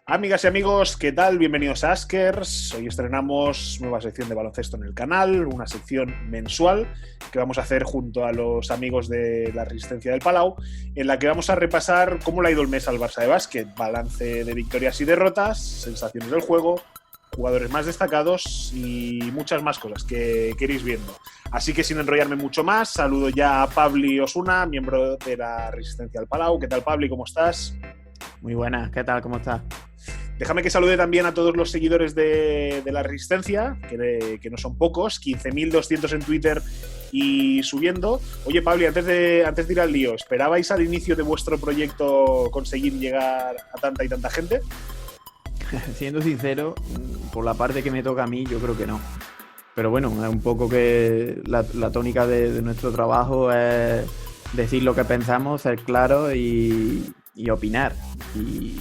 Amigas y amigos, ¿qué tal? Bienvenidos a Askers. Hoy estrenamos nueva sección de baloncesto en el canal, una sección mensual que vamos a hacer junto a los amigos de la Resistencia del Palau, en la que vamos a repasar cómo le ha ido el mes al Barça de básquet, balance de victorias y derrotas, sensaciones del juego, jugadores más destacados y muchas más cosas que iréis viendo. Así que sin enrollarme mucho más, saludo ya a Pabli Osuna, miembro de la Resistencia del Palau. ¿Qué tal, Pabli? ¿Cómo estás? Muy buenas, ¿qué tal? ¿Cómo estás? Déjame que salude también a todos los seguidores de la Resistencia, que no son pocos, 15.200 en Twitter y subiendo. Oye, Pablo, antes de ir al lío, ¿esperabais al inicio de vuestro proyecto conseguir llegar a tanta y tanta gente? Siendo sincero, por la parte que me toca a mí, yo creo que no. Pero bueno, es un poco que la tónica de nuestro trabajo es decir lo que pensamos, ser claros y opinar. Y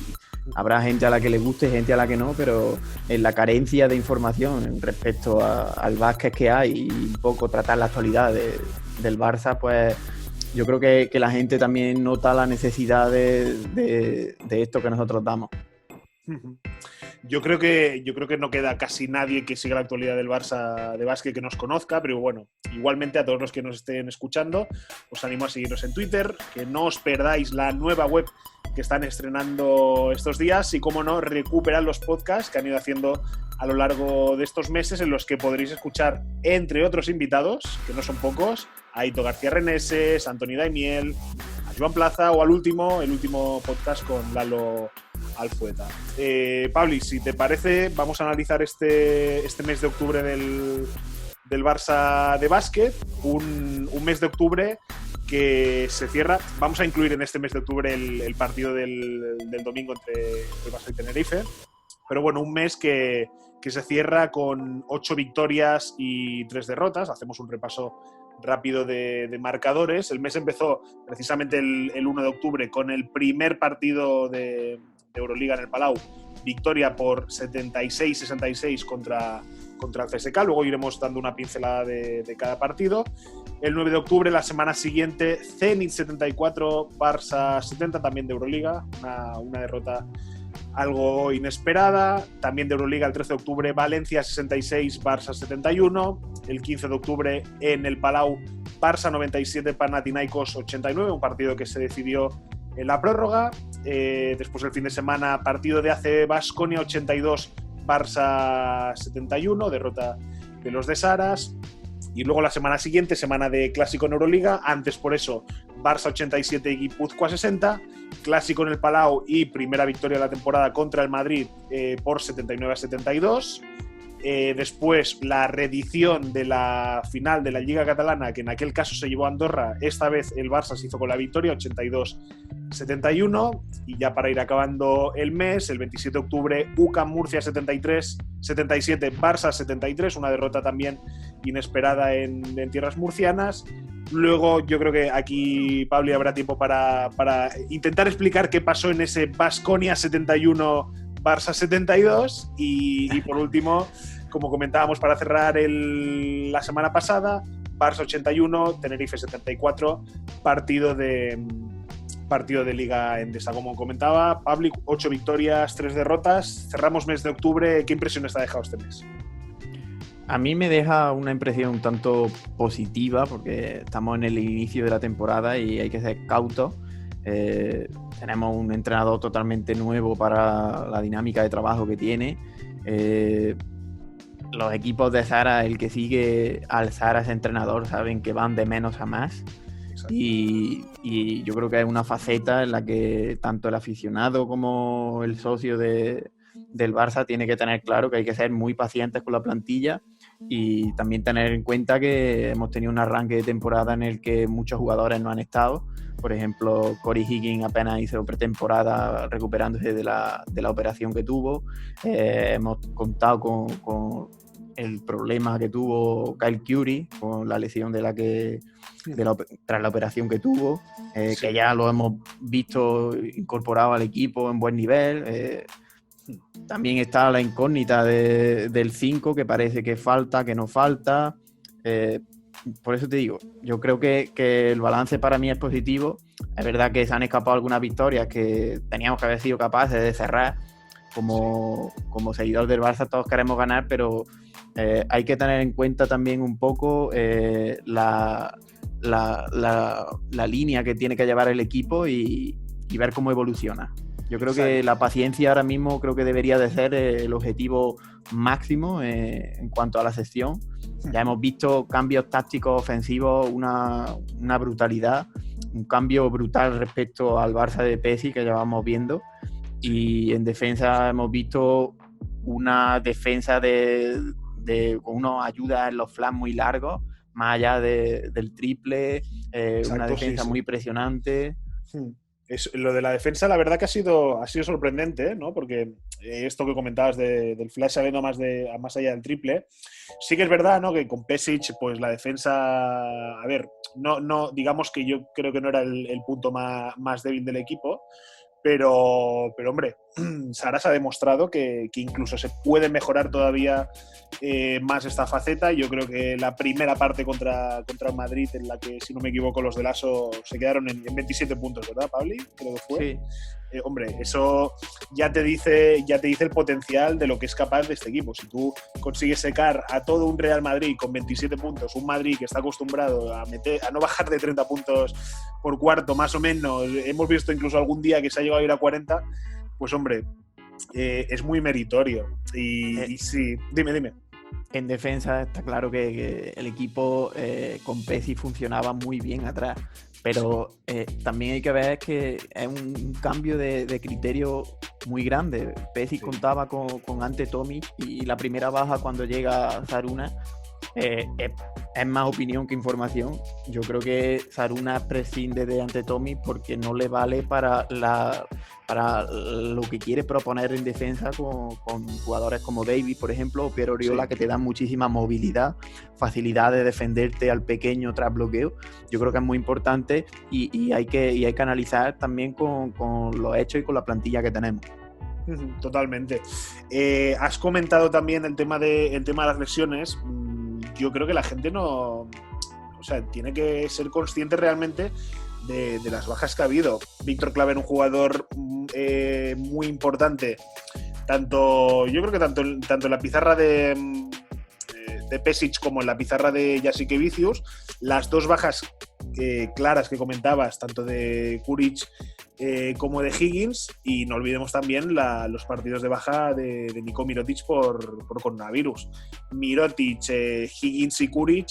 habrá gente a la que le guste, gente a la que no, pero en la carencia de información respecto al básquet que hay y un poco tratar la actualidad del Barça, pues yo creo que la gente también nota la necesidad de esto que nosotros damos. Yo creo que no queda casi nadie que siga la actualidad del Barça de básquet que nos conozca, pero bueno, igualmente a todos los que nos estén escuchando, os animo a seguirnos en Twitter, que no os perdáis la nueva web que están estrenando estos días y, como no, recuperar los podcasts que han ido haciendo a lo largo de estos meses, en los que podréis escuchar, entre otros invitados, que no son pocos, a Ito García Reneses, a Antoni Daimiel, a Joan Plaza o el último podcast con Lalo Alfueta. Pabli, si te parece, vamos a analizar este mes de octubre del Barça de básquet, un mes de octubre que se cierra. Vamos a incluir en este mes de octubre el partido del domingo entre el Barça y Tenerife, pero bueno, un mes que se cierra con 8 victorias y 3 derrotas. Hacemos un repaso rápido de marcadores. El mes empezó precisamente el 1 de octubre con el primer partido de Euroliga en el Palau, victoria por 76-66 contra el CSKA. Luego iremos dando una pincelada de cada partido. El 9 de octubre, la semana siguiente, Zenit 74, Barça 70, también de Euroliga, una derrota algo inesperada. También de Euroliga, el 13 de octubre, Valencia 66, Barça 71. El 15 de octubre, en el Palau, Barça 97, Panathinaikos 89, un partido que se decidió en la prórroga. Después, el fin de semana, partido de AC Baskonia 82, Barça 71, derrota de los de Saras. Y luego la semana siguiente, semana de clásico en Euroliga, antes por eso Barça 87 y Guipúzcoa 60, clásico en el Palau y primera victoria de la temporada contra el Madrid por 79-72. Después la reedición de la final de la Lliga Catalana, que en aquel caso se llevó a Andorra. Esta vez el Barça se hizo con la victoria, 82-71. Y ya para ir acabando el mes, el 27 de octubre, UCAM Murcia 77, Barça 73, una derrota también inesperada en tierras murcianas. Luego yo creo que aquí, Pablo, habrá tiempo para intentar explicar qué pasó en ese Baskonia 71, Barça 72. Y por último, como comentábamos para cerrar la semana pasada, Barça 81, Tenerife 74, partido de Liga Endesa. Como comentaba Pablo, 8 victorias, 3 derrotas. Cerramos mes de octubre. ¿Qué impresiones te ha dejado este mes? A mí me deja una impresión un tanto positiva, porque estamos en el inicio de la temporada y hay que ser cautos. Tenemos un entrenador totalmente nuevo para la dinámica de trabajo que tiene. Los equipos de Zara, el que sigue al Zara, ese entrenador, saben que van de menos a más. Y yo creo que es una faceta en la que tanto el aficionado como el socio del Barça tiene que tener claro que hay que ser muy pacientes con la plantilla y también tener en cuenta que hemos tenido un arranque de temporada en el que muchos jugadores no han estado. Por ejemplo, Corey Higgins apenas hizo pretemporada recuperándose de la operación que tuvo. Hemos contado con el problema que tuvo Kyle Curry con la lesión tras la operación que tuvo, sí, que ya lo hemos visto incorporado al equipo en buen nivel. También está la incógnita del 5, que parece que falta, que no falta. Por eso te digo, yo creo que el balance para mí es positivo. Es verdad que se han escapado algunas victorias que teníamos que haber sido capaces de cerrar, como seguidor del Barça todos queremos ganar, pero hay que tener en cuenta también un poco la línea que tiene que llevar el equipo y ver cómo evoluciona. Yo creo que la paciencia ahora mismo creo que debería de ser el objetivo máximo en cuanto a la sesión. Ya hemos visto cambios tácticos ofensivos, una brutalidad, un cambio brutal respecto al Barça de Pesic que llevamos viendo. Y en defensa hemos visto una defensa con unas ayudas en los flanks muy largos, más allá del triple, una defensa muy presionante. Lo de la defensa, la verdad que ha sido sorprendente, ¿no? Porque esto que comentabas del flash sabiendo más allá del triple, sí que es verdad, ¿no? Que con Pesic, pues la defensa, a ver, no digamos que yo creo que no era el punto más débil del equipo, pero hombre, Saras ha demostrado que incluso se puede mejorar todavía más esta faceta. Yo creo que la primera parte contra Madrid, en la que, si no me equivoco, los de Lasso se quedaron en 27 puntos, ¿verdad, Pabli? Creo que fue. Sí. Hombre, eso ya te dice el potencial de lo que es capaz de este equipo. Si tú consigues secar a todo un Real Madrid con 27 puntos, un Madrid que está acostumbrado a no bajar de 30 puntos por cuarto, más o menos, hemos visto incluso algún día que se ha llegado a ir a 40, pues hombre, es muy meritorio. Y sí, dime. En defensa está claro que el equipo con Pesic funcionaba muy bien atrás, pero también hay que ver que es un cambio de criterio muy grande. Pesic contaba con Ante Tomic y la primera baja cuando llega Zaruna es más opinión que información. Yo creo que Zaruna prescinde de Ante Tomic porque no le vale para lo que quiere proponer en defensa con jugadores como Davis, por ejemplo, o Piero Oriola, que te dan muchísima movilidad, facilidad de defenderte al pequeño tras bloqueo. Yo creo que es muy importante y hay que analizar también con los hechos y con la plantilla que tenemos. Totalmente. Has comentado también el tema de las lesiones. Yo creo que la gente tiene que ser consciente realmente de las bajas que ha habido. Víctor Claver, un jugador muy importante, yo creo que tanto en la pizarra de Pesic como en la pizarra de Jasikevičius, las dos bajas claras que comentabas, tanto de Kuric como de Higgins, y no olvidemos también los partidos de baja de Nico Mirotic por coronavirus. Mirotic, Higgins y Kuric,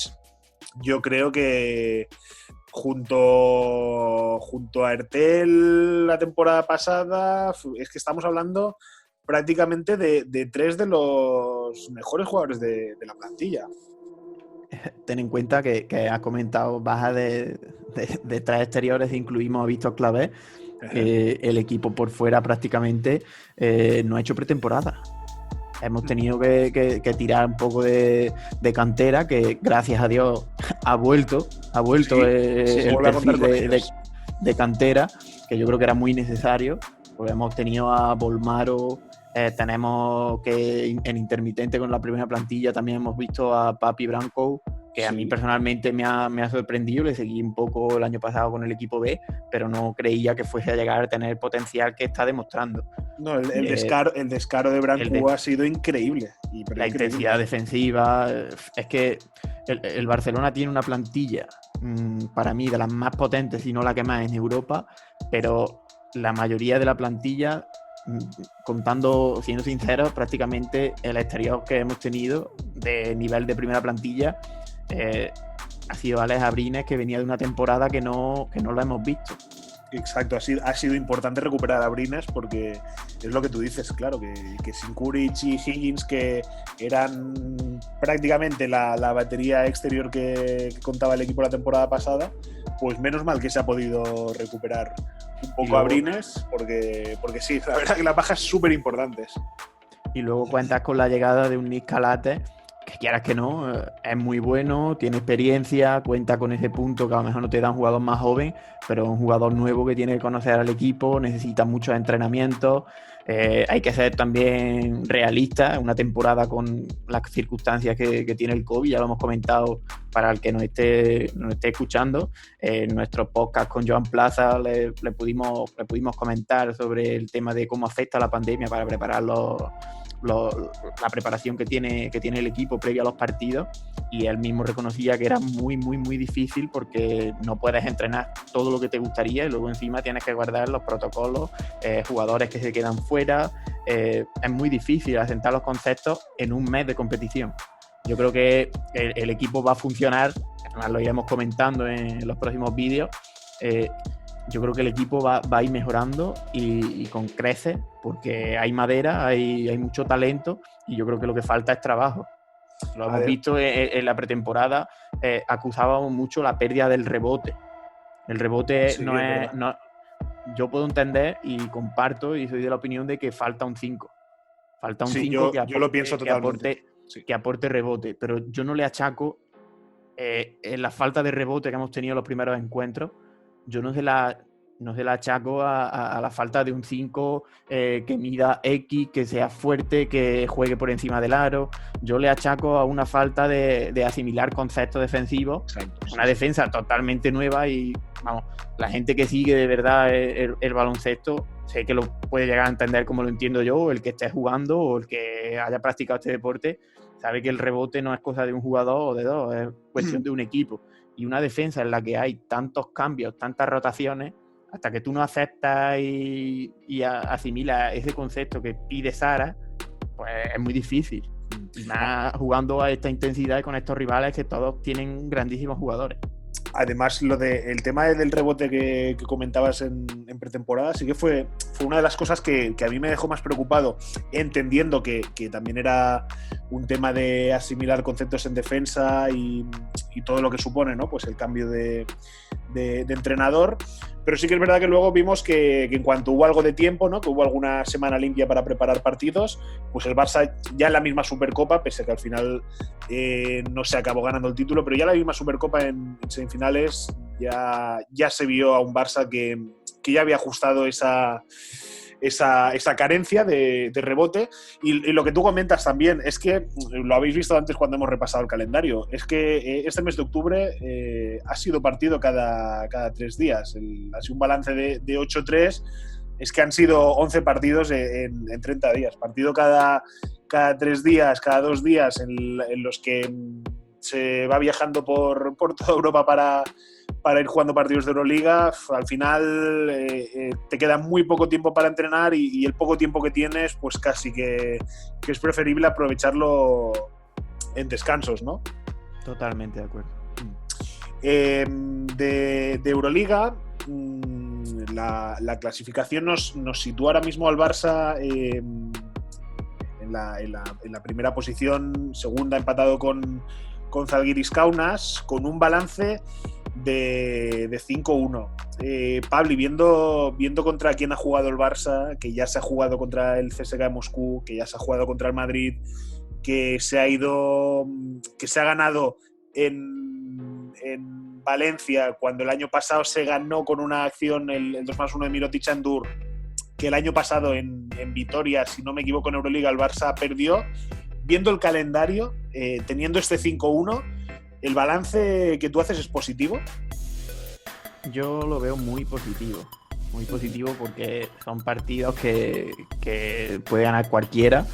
yo creo que junto a Ertel la temporada pasada, es que estamos hablando prácticamente de tres de los mejores jugadores de la plantilla. Ten en cuenta que has comentado bajas de tres exteriores, incluimos a Víctor Claver. El equipo por fuera prácticamente no ha hecho pretemporada. Hemos tenido que tirar un poco de cantera, que gracias a Dios ha vuelto el perfil de cantera, que yo creo que era muy necesario, porque hemos tenido a Bolmaro, tenemos que en intermitente con la primera plantilla también hemos visto a Papi Branco, que a mí personalmente me ha sorprendido. Le seguí un poco el año pasado con el equipo B, pero no creía que fuese a llegar a tener el potencial que está demostrando. No, el descaro de Branco ha sido increíble. La intensidad defensiva. Es que el Barcelona tiene una plantilla, para mí, de las más potentes, si no la que más en Europa, pero la mayoría de la plantilla, siendo sinceros, prácticamente el exterior que hemos tenido de nivel de primera plantilla ha sido Alex Abrines, que venía de una temporada que no lo hemos visto. Exacto, ha sido importante recuperar a Abrines, porque es lo que tú dices, claro, que sin Kuric y Higgins, que eran prácticamente la batería exterior que contaba el equipo la temporada pasada, pues menos mal que se ha podido recuperar un poco Abrines, porque sí, la verdad que las bajas súper importantes. Y luego cuentas con la llegada de un Nick Calate, que quieras que no, es muy bueno, tiene experiencia, cuenta con ese punto que a lo mejor no te da un jugador más joven, pero un jugador nuevo que tiene que conocer al equipo, necesita muchos entrenamientos. Hay que ser también realista, una temporada con las circunstancias que tiene el COVID, ya lo hemos comentado para el que nos esté escuchando, en nuestro podcast con Joan Plaza le pudimos comentar sobre el tema de cómo afecta la pandemia para preparar la preparación que tiene el equipo previo a los partidos, y él mismo reconocía que era muy, muy, muy difícil porque no puedes entrenar todo lo que te gustaría y luego encima tienes que guardar los protocolos, jugadores que se quedan fuera. Es muy difícil asentar los conceptos en un mes de competición. Yo creo que el equipo va a funcionar, además lo iremos comentando en los próximos vídeos. Yo creo que el equipo va a ir mejorando y con creces, porque hay madera, hay mucho talento, y yo creo que lo que falta es trabajo. Lo hemos visto en la pretemporada, acusábamos mucho la pérdida del rebote. El rebote sí, no, yo puedo entender y comparto y soy de la opinión de que falta un 5. Falta un 5 yo lo pienso totalmente. Que aporte rebote, pero yo no le achaco en la falta de rebote que hemos tenido en los primeros encuentros. Yo no se la achaco a la falta de un 5 que mida X, que sea fuerte, que juegue por encima del aro. Yo le achaco a una falta de asimilar conceptos defensivos. Exacto, una defensa totalmente nueva, y vamos, la gente que sigue de verdad el baloncesto, sé que lo puede llegar a entender como lo entiendo yo, o el que esté jugando o el que haya practicado este deporte, sabe que el rebote no es cosa de un jugador o de dos, es cuestión de un equipo. Y una defensa en la que hay tantos cambios, tantas rotaciones, hasta que tú no aceptas y asimilas ese concepto que pide Sara, pues es muy difícil. Y más jugando a esta intensidad y con estos rivales que todos tienen grandísimos jugadores. Además, el tema del rebote que comentabas en pretemporada sí que fue una de las cosas que a mí me dejó más preocupado, entendiendo que también era un tema de asimilar conceptos en defensa y todo lo que supone, ¿no? Pues el cambio de entrenador. Pero sí que es verdad que luego vimos que en cuanto hubo algo de tiempo, ¿no? Que hubo alguna semana limpia para preparar partidos, pues el Barça ya en la misma Supercopa, pese a que al final no se acabó ganando el título, pero ya la misma Supercopa en semifinales ya se vio a un Barça que ya había ajustado esa carencia de rebote. Y lo que tú comentas también es que lo habéis visto antes cuando hemos repasado el calendario, es que este mes de octubre ha sido partido cada 3 días. Ha sido un balance de 8-3, es que han sido 11 partidos en 30 días, partido cada 3 días, cada 2 días, en los que se va viajando por toda Europa para ir jugando partidos de Euroliga. Al final te queda muy poco tiempo para entrenar y el poco tiempo que tienes, pues casi que es preferible aprovecharlo en descansos, ¿no? Totalmente de acuerdo. De Euroliga, la clasificación nos sitúa ahora mismo al Barça en la primera posición, segunda, empatado con Zalgiris Kaunas, con un balance de 5-1. Pablo, viendo contra quién ha jugado el Barça, que ya se ha jugado contra el CSKA de Moscú, que ya se ha jugado contra el Madrid, que se ha ganado en Valencia, cuando el año pasado se ganó con una acción el 2+1 de Mirotic Andur, que el año pasado en Vitoria, si no me equivoco, en Euroliga el Barça perdió. Viendo el calendario, teniendo este 5-1, ¿el balance que tú haces es positivo? Yo lo veo muy positivo porque son partidos que puede ganar cualquiera.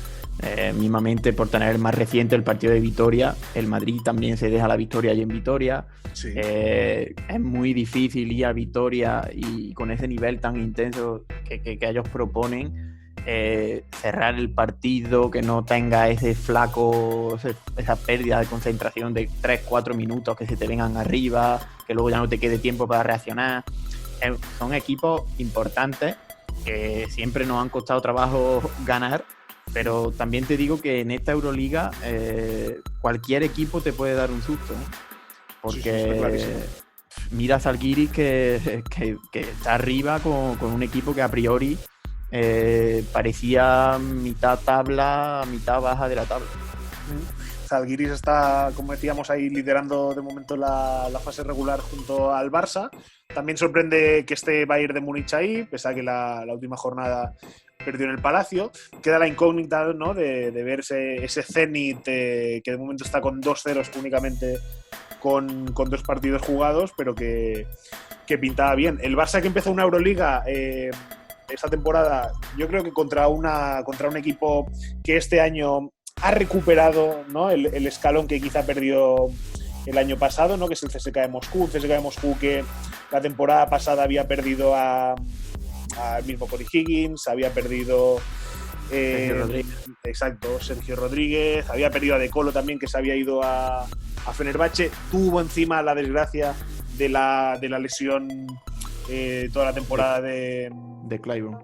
Mismamente por tener el más reciente, el partido de Vitoria, el Madrid también se deja la victoria allí en Vitoria. Sí. Es muy difícil ir a Vitoria y con ese nivel tan intenso que ellos proponen, cerrar el partido, que no tenga ese flaco, esa pérdida de concentración de 3-4 minutos que se te vengan arriba, que luego ya no te quede tiempo para reaccionar. Son equipos importantes que siempre nos han costado trabajo ganar, pero también te digo que en esta Euroliga cualquier equipo te puede dar un susto, porque mira a Zalgiris que está arriba con un equipo que a priori parecía mitad tabla, mitad baja de la tabla. Zalgiris está, como decíamos, ahí liderando de momento la fase regular junto al Barça. También sorprende que esté Bayern de Múnich ahí, pese a que la última jornada perdió en el Palacio. Queda la incógnita, ¿no?, de ver ese Zenit que de momento está con 2 ceros únicamente con 2 partidos jugados, pero que pintaba bien. El Barça, que empezó una Euroliga esta temporada, yo creo que contra un equipo que este año ha recuperado, ¿no?, el escalón que quizá perdió el año pasado, ¿no?, que es el CSKA de Moscú. Un CSKA de Moscú que la temporada pasada había perdido al mismo Cory Higgins, había perdido Sergio Rodríguez, había perdido a De Colo también, que se había ido a Fenerbahce. Tuvo encima la desgracia de la lesión toda la temporada de Clyburn,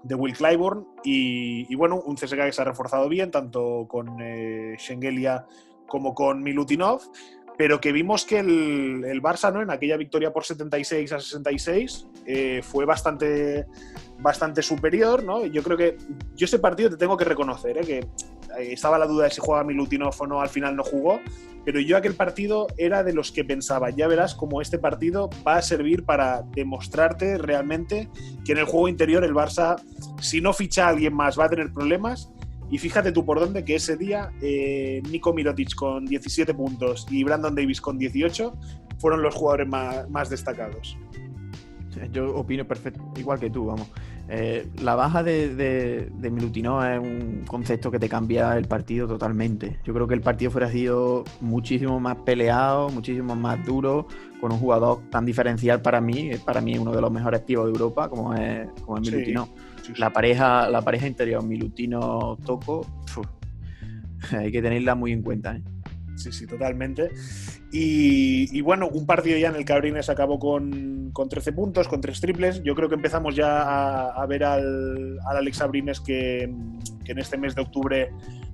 de Will Clyburn, y bueno, un CSKA que se ha reforzado bien, tanto con Shengelia como con Milutinov, pero que vimos que el Barça, ¿no?, en aquella victoria por 76-66 fue bastante superior, ¿no? Yo creo que ese partido te tengo que reconocer, que estaba la duda de si jugaba Milutinov o no, al final no jugó, pero yo aquel partido era de los que pensaba, ya verás cómo este partido va a servir para demostrarte realmente que en el juego interior el Barça, si no ficha a alguien más, va a tener problemas. Y fíjate tú por dónde, que ese día Nico Mirotic con 17 puntos y Brandon Davis con 18 fueron los jugadores más destacados. Yo opino igual que tú, vamos. La baja de Milutinov es un concepto que te cambia el partido totalmente. Yo creo que el partido fuera sido muchísimo más peleado, muchísimo más duro, con un jugador tan diferencial para mí uno de los mejores pivos de Europa, como es Milutinov. Sí. La pareja interior Milutinov-Toko, hay que tenerla muy en cuenta, ¿eh? Sí, totalmente. Y bueno, un partido ya en el que Abrines acabó con 13 puntos, con 3 triples. Yo creo que empezamos ya a ver al Alex Abrines que en este mes de octubre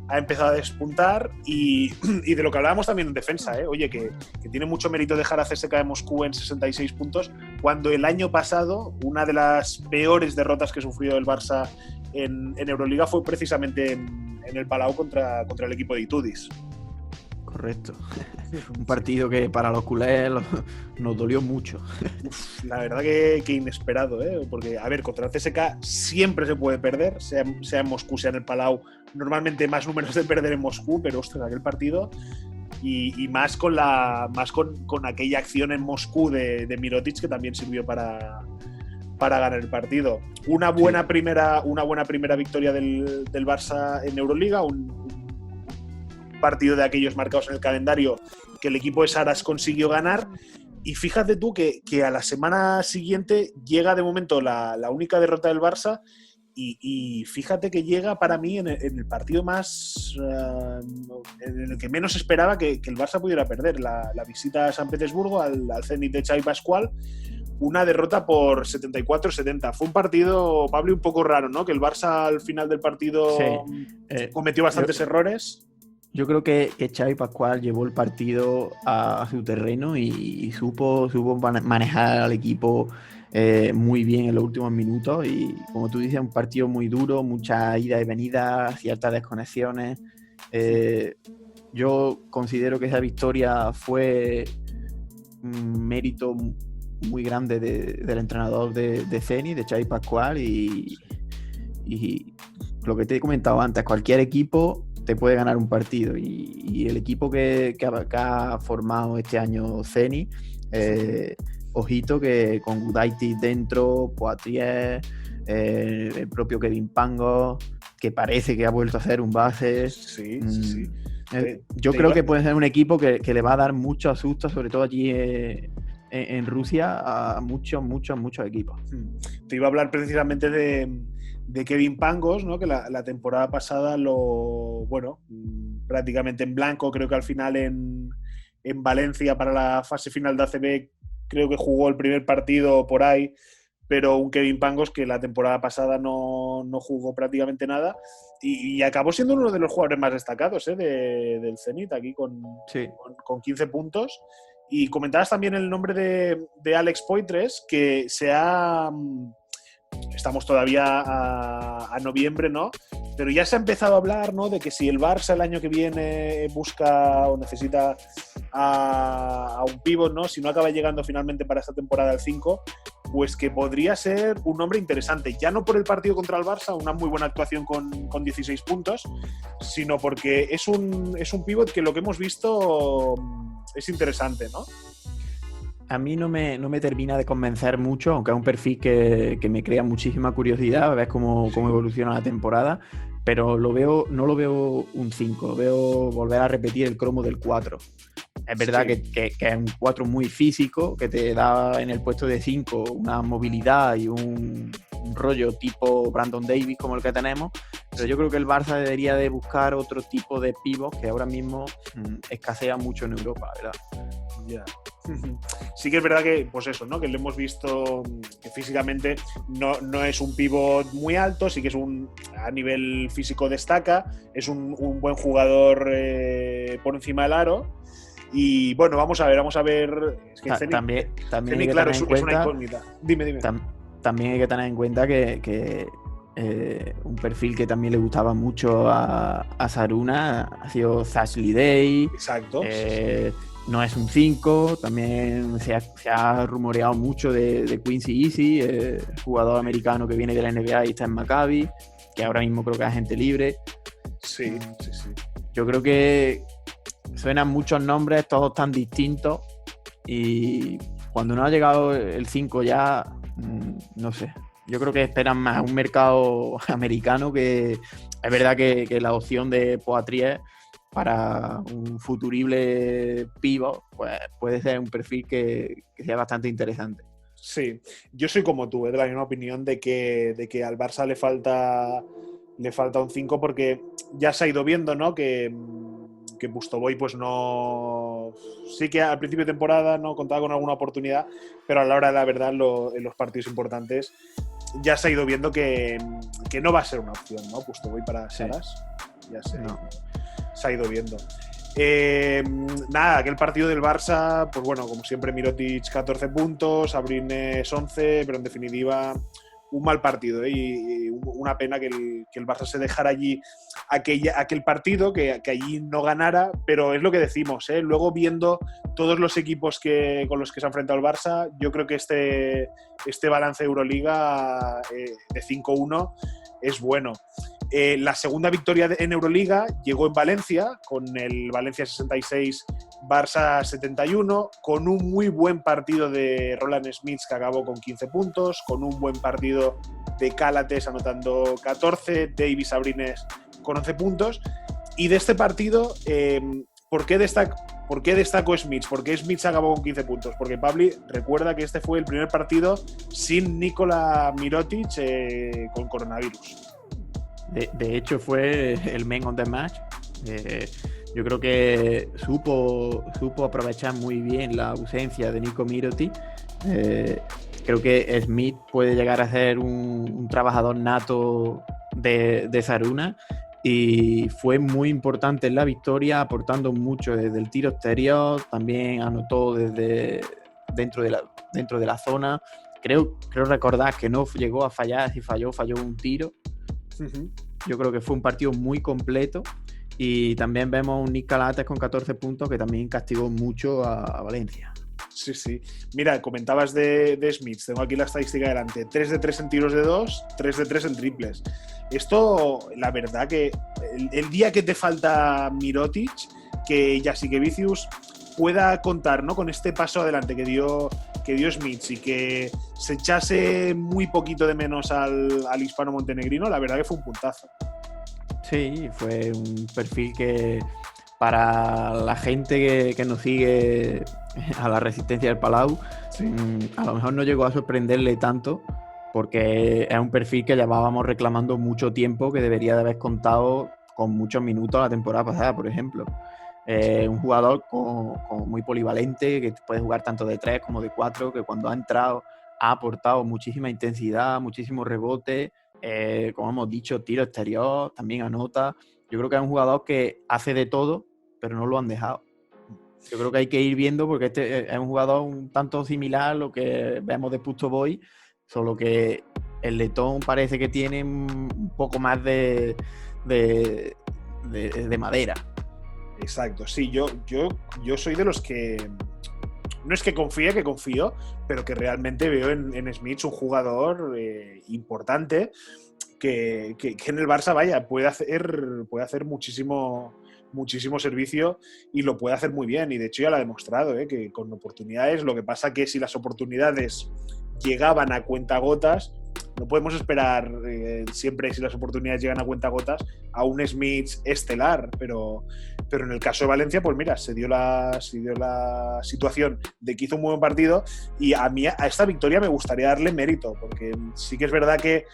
ha empezado a despuntar, y de lo que hablábamos también en defensa, oye, que tiene mucho mérito dejar a CSKA de Moscú en 66 puntos, cuando el año pasado una de las peores derrotas que sufrió el Barça en Euroliga fue precisamente en el Palau contra el equipo de Itudis. Correcto. Un partido que para los culés nos dolió mucho. La verdad que inesperado, porque, a ver, contra el CSKA siempre se puede perder, sea en Moscú, sea en el Palau. Normalmente más números de perder en Moscú, pero ostras, aquel partido, y más con aquella acción en Moscú de Mirotic, que también sirvió para ganar el partido. Una buena primera victoria del Barça en Euroliga, un partido de aquellos marcados en el calendario que el equipo de Saras consiguió ganar. Y fíjate tú que a la semana siguiente llega de momento la única derrota del Barça, y fíjate que llega para mí en el partido más en el que menos esperaba que el Barça pudiera perder, la visita a San Petersburgo al Zenit de Xavi Pascual, una derrota por 74-70. Fue un partido, Pablo, un poco raro, ¿no? Que el Barça al final del partido cometió bastantes errores. Yo creo que Xavi Pascual llevó el partido a su terreno y supo manejar al equipo muy bien en los últimos minutos, y como tú dices, un partido muy duro, mucha ida y venida, ciertas desconexiones. Yo considero que esa victoria fue un mérito muy grande del entrenador de Zenit, de Xavi Pascual, y lo que te he comentado antes, cualquier equipo te puede ganar un partido, y el equipo que ha formado este año Zenit, ojito que con Gudaitis dentro, Poitiers, el propio Kevin Pangos, que parece que ha vuelto a ser un base. Sí. Yo creo que puede ser un equipo que le va a dar mucho asusto, sobre todo allí en Rusia, a muchos equipos. Te iba a hablar precisamente de Kevin Pangos, ¿no? Que la temporada pasada prácticamente en blanco. Creo que al final en Valencia, para la fase final de ACB, creo que jugó el primer partido por ahí, pero un Kevin Pangos que la temporada pasada no jugó prácticamente nada, y acabó siendo uno de los jugadores más destacados del Zenit, aquí con 15 puntos. Y comentabas también el nombre de Alex Poitres, que estamos todavía a noviembre, ¿no? Pero ya se ha empezado a hablar, ¿no?, de que si el Barça el año que viene busca o necesita a un pívot, ¿no?, si no acaba llegando finalmente para esta temporada al 5, pues que podría ser un nombre interesante, ya no por el partido contra el Barça, una muy buena actuación con 16 puntos, sino porque es un pívot que lo que hemos visto es interesante, ¿no? A mí no me termina de convencer mucho, aunque es un perfil que me crea muchísima curiosidad a ver cómo evoluciona la temporada, pero no lo veo un 5, lo veo volver a repetir el cromo del 4. Es verdad que es un 4 muy físico, que te da en el puesto de 5 una movilidad y un rollo tipo Brandon Davis como el que tenemos, pero yo creo que el Barça debería de buscar otro tipo de pivot que ahora mismo escasea mucho en Europa, ¿verdad? Ya. Sí que es verdad que, pues eso, ¿no? Que lo hemos visto que físicamente no es un pívot muy alto, sí que es a nivel físico destaca, es un buen jugador por encima del aro. Y bueno, vamos a ver. Es que también Zenit, claro, es una incógnita. Dime. También hay que tener en cuenta que un perfil que también le gustaba mucho a Saruna ha sido Zashley Day. Exacto. No es un 5, también se ha rumoreado mucho de Quincy Easy, jugador americano que viene de la NBA y está en Maccabi, que ahora mismo creo que es agente libre. Sí. Yo creo que suenan muchos nombres, todos tan distintos, y cuando no ha llegado el 5 ya, no sé. Yo creo que esperan más un mercado americano, que es verdad que la opción de Poitiers para un futurible pivot, pues puede ser un perfil que sea bastante interesante. Sí, yo soy como tú, de la misma opinión de que al Barça le falta un 5, porque ya se ha ido viendo, ¿no? Que Pustovoy pues no... Sí que al principio de temporada no contaba con alguna oportunidad, pero a la hora de la verdad en los partidos importantes ya se ha ido viendo que no va a ser una opción, ¿no? Pustovoy para Saras. Sí. Ya sé. No. Se ha ido viendo. Nada, aquel partido del Barça, pues bueno, como siempre, Mirotic 14 puntos, Abrines 11, pero en definitiva un mal partido, ¿eh? Y una pena que el Barça se dejara allí aquel partido, que allí no ganara, pero es lo que decimos, ¿eh? Luego viendo todos los equipos con los que se ha enfrentado el Barça, yo creo que este balance de Euroliga de 5-1 es bueno. La segunda victoria en Euroliga llegó en Valencia, con el Valencia 66, Barça 71, con un muy buen partido de Roland Smith, que acabó con 15 puntos, con un buen partido de Cálates anotando 14, Davis Abrines con 11 puntos. Y de este partido, ¿por qué destacó Smith? ¿Por qué Smith acabó con 15 puntos? Porque Pabli recuerda que este fue el primer partido sin Nikola Mirotic con coronavirus. De hecho, fue el man on the match. Yo creo que supo aprovechar muy bien la ausencia de Nico Mirotic. Creo que Smith puede llegar a ser un trabajador nato de Saruna, y fue muy importante en la victoria, aportando mucho desde el tiro exterior, también anotó desde dentro de la zona. Creo recordar que no llegó a fallar, si falló un tiro. Yo creo que fue un partido muy completo, y también vemos un Nick Cálates con 14 puntos que también castigó mucho a Valencia. Sí. Mira, comentabas de Smith, tengo aquí la estadística delante: 3 de 3 en tiros de 2, 3 de 3 en triples. Esto, la verdad que el día que te falta Mirotic, que Jasikevičius pueda contar, ¿no?, con este paso adelante que dio Smith, y que se echase muy poquito de menos al hispano montenegrino, la verdad que fue un puntazo. Sí, fue un perfil que para la gente que nos sigue a la Resistencia del Palau, sí, a lo mejor no llegó a sorprenderle tanto, porque es un perfil que llevábamos reclamando mucho tiempo, que debería de haber contado con muchos minutos la temporada pasada, por ejemplo. Un jugador muy polivalente, que puede jugar tanto de 3 como de 4, que cuando ha entrado ha aportado muchísima intensidad, muchísimo rebote, como hemos dicho, tiro exterior, también anota. Yo creo que es un jugador que hace de todo, pero no lo han dejado. Yo creo que hay que ir viendo, porque este es un jugador un tanto similar a lo que vemos de Pustovoy, solo que el letón parece que tiene un poco más de madera. Exacto, sí, yo soy de los que no es que confíe, que confío, pero que realmente veo en Smith un jugador importante que en el Barça, vaya, puede hacer muchísimo muchísimo servicio y lo puede hacer muy bien. Y de hecho ya lo ha demostrado, que con oportunidades, lo que pasa que si las oportunidades llegaban a cuentagotas, no podemos esperar siempre, si las oportunidades llegan a cuentagotas, a un Smith estelar, pero en el caso de Valencia, pues mira, se dio la situación de que hizo un buen partido, y a mí a esta victoria me gustaría darle mérito, porque sí que es verdad que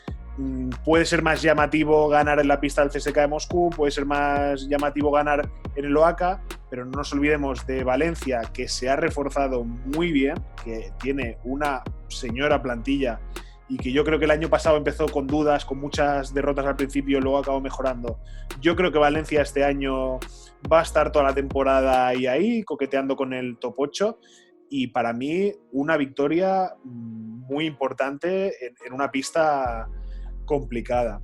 puede ser más llamativo ganar en la pista del CSKA de Moscú, puede ser más llamativo ganar en el OACA, pero no nos olvidemos de Valencia, que se ha reforzado muy bien, que tiene una señora plantilla y que yo creo que el año pasado empezó con dudas, con muchas derrotas al principio, luego acabó mejorando. Yo creo que Valencia este año va a estar toda la temporada ahí, coqueteando con el top 8, y para mí una victoria muy importante en una pista complicada.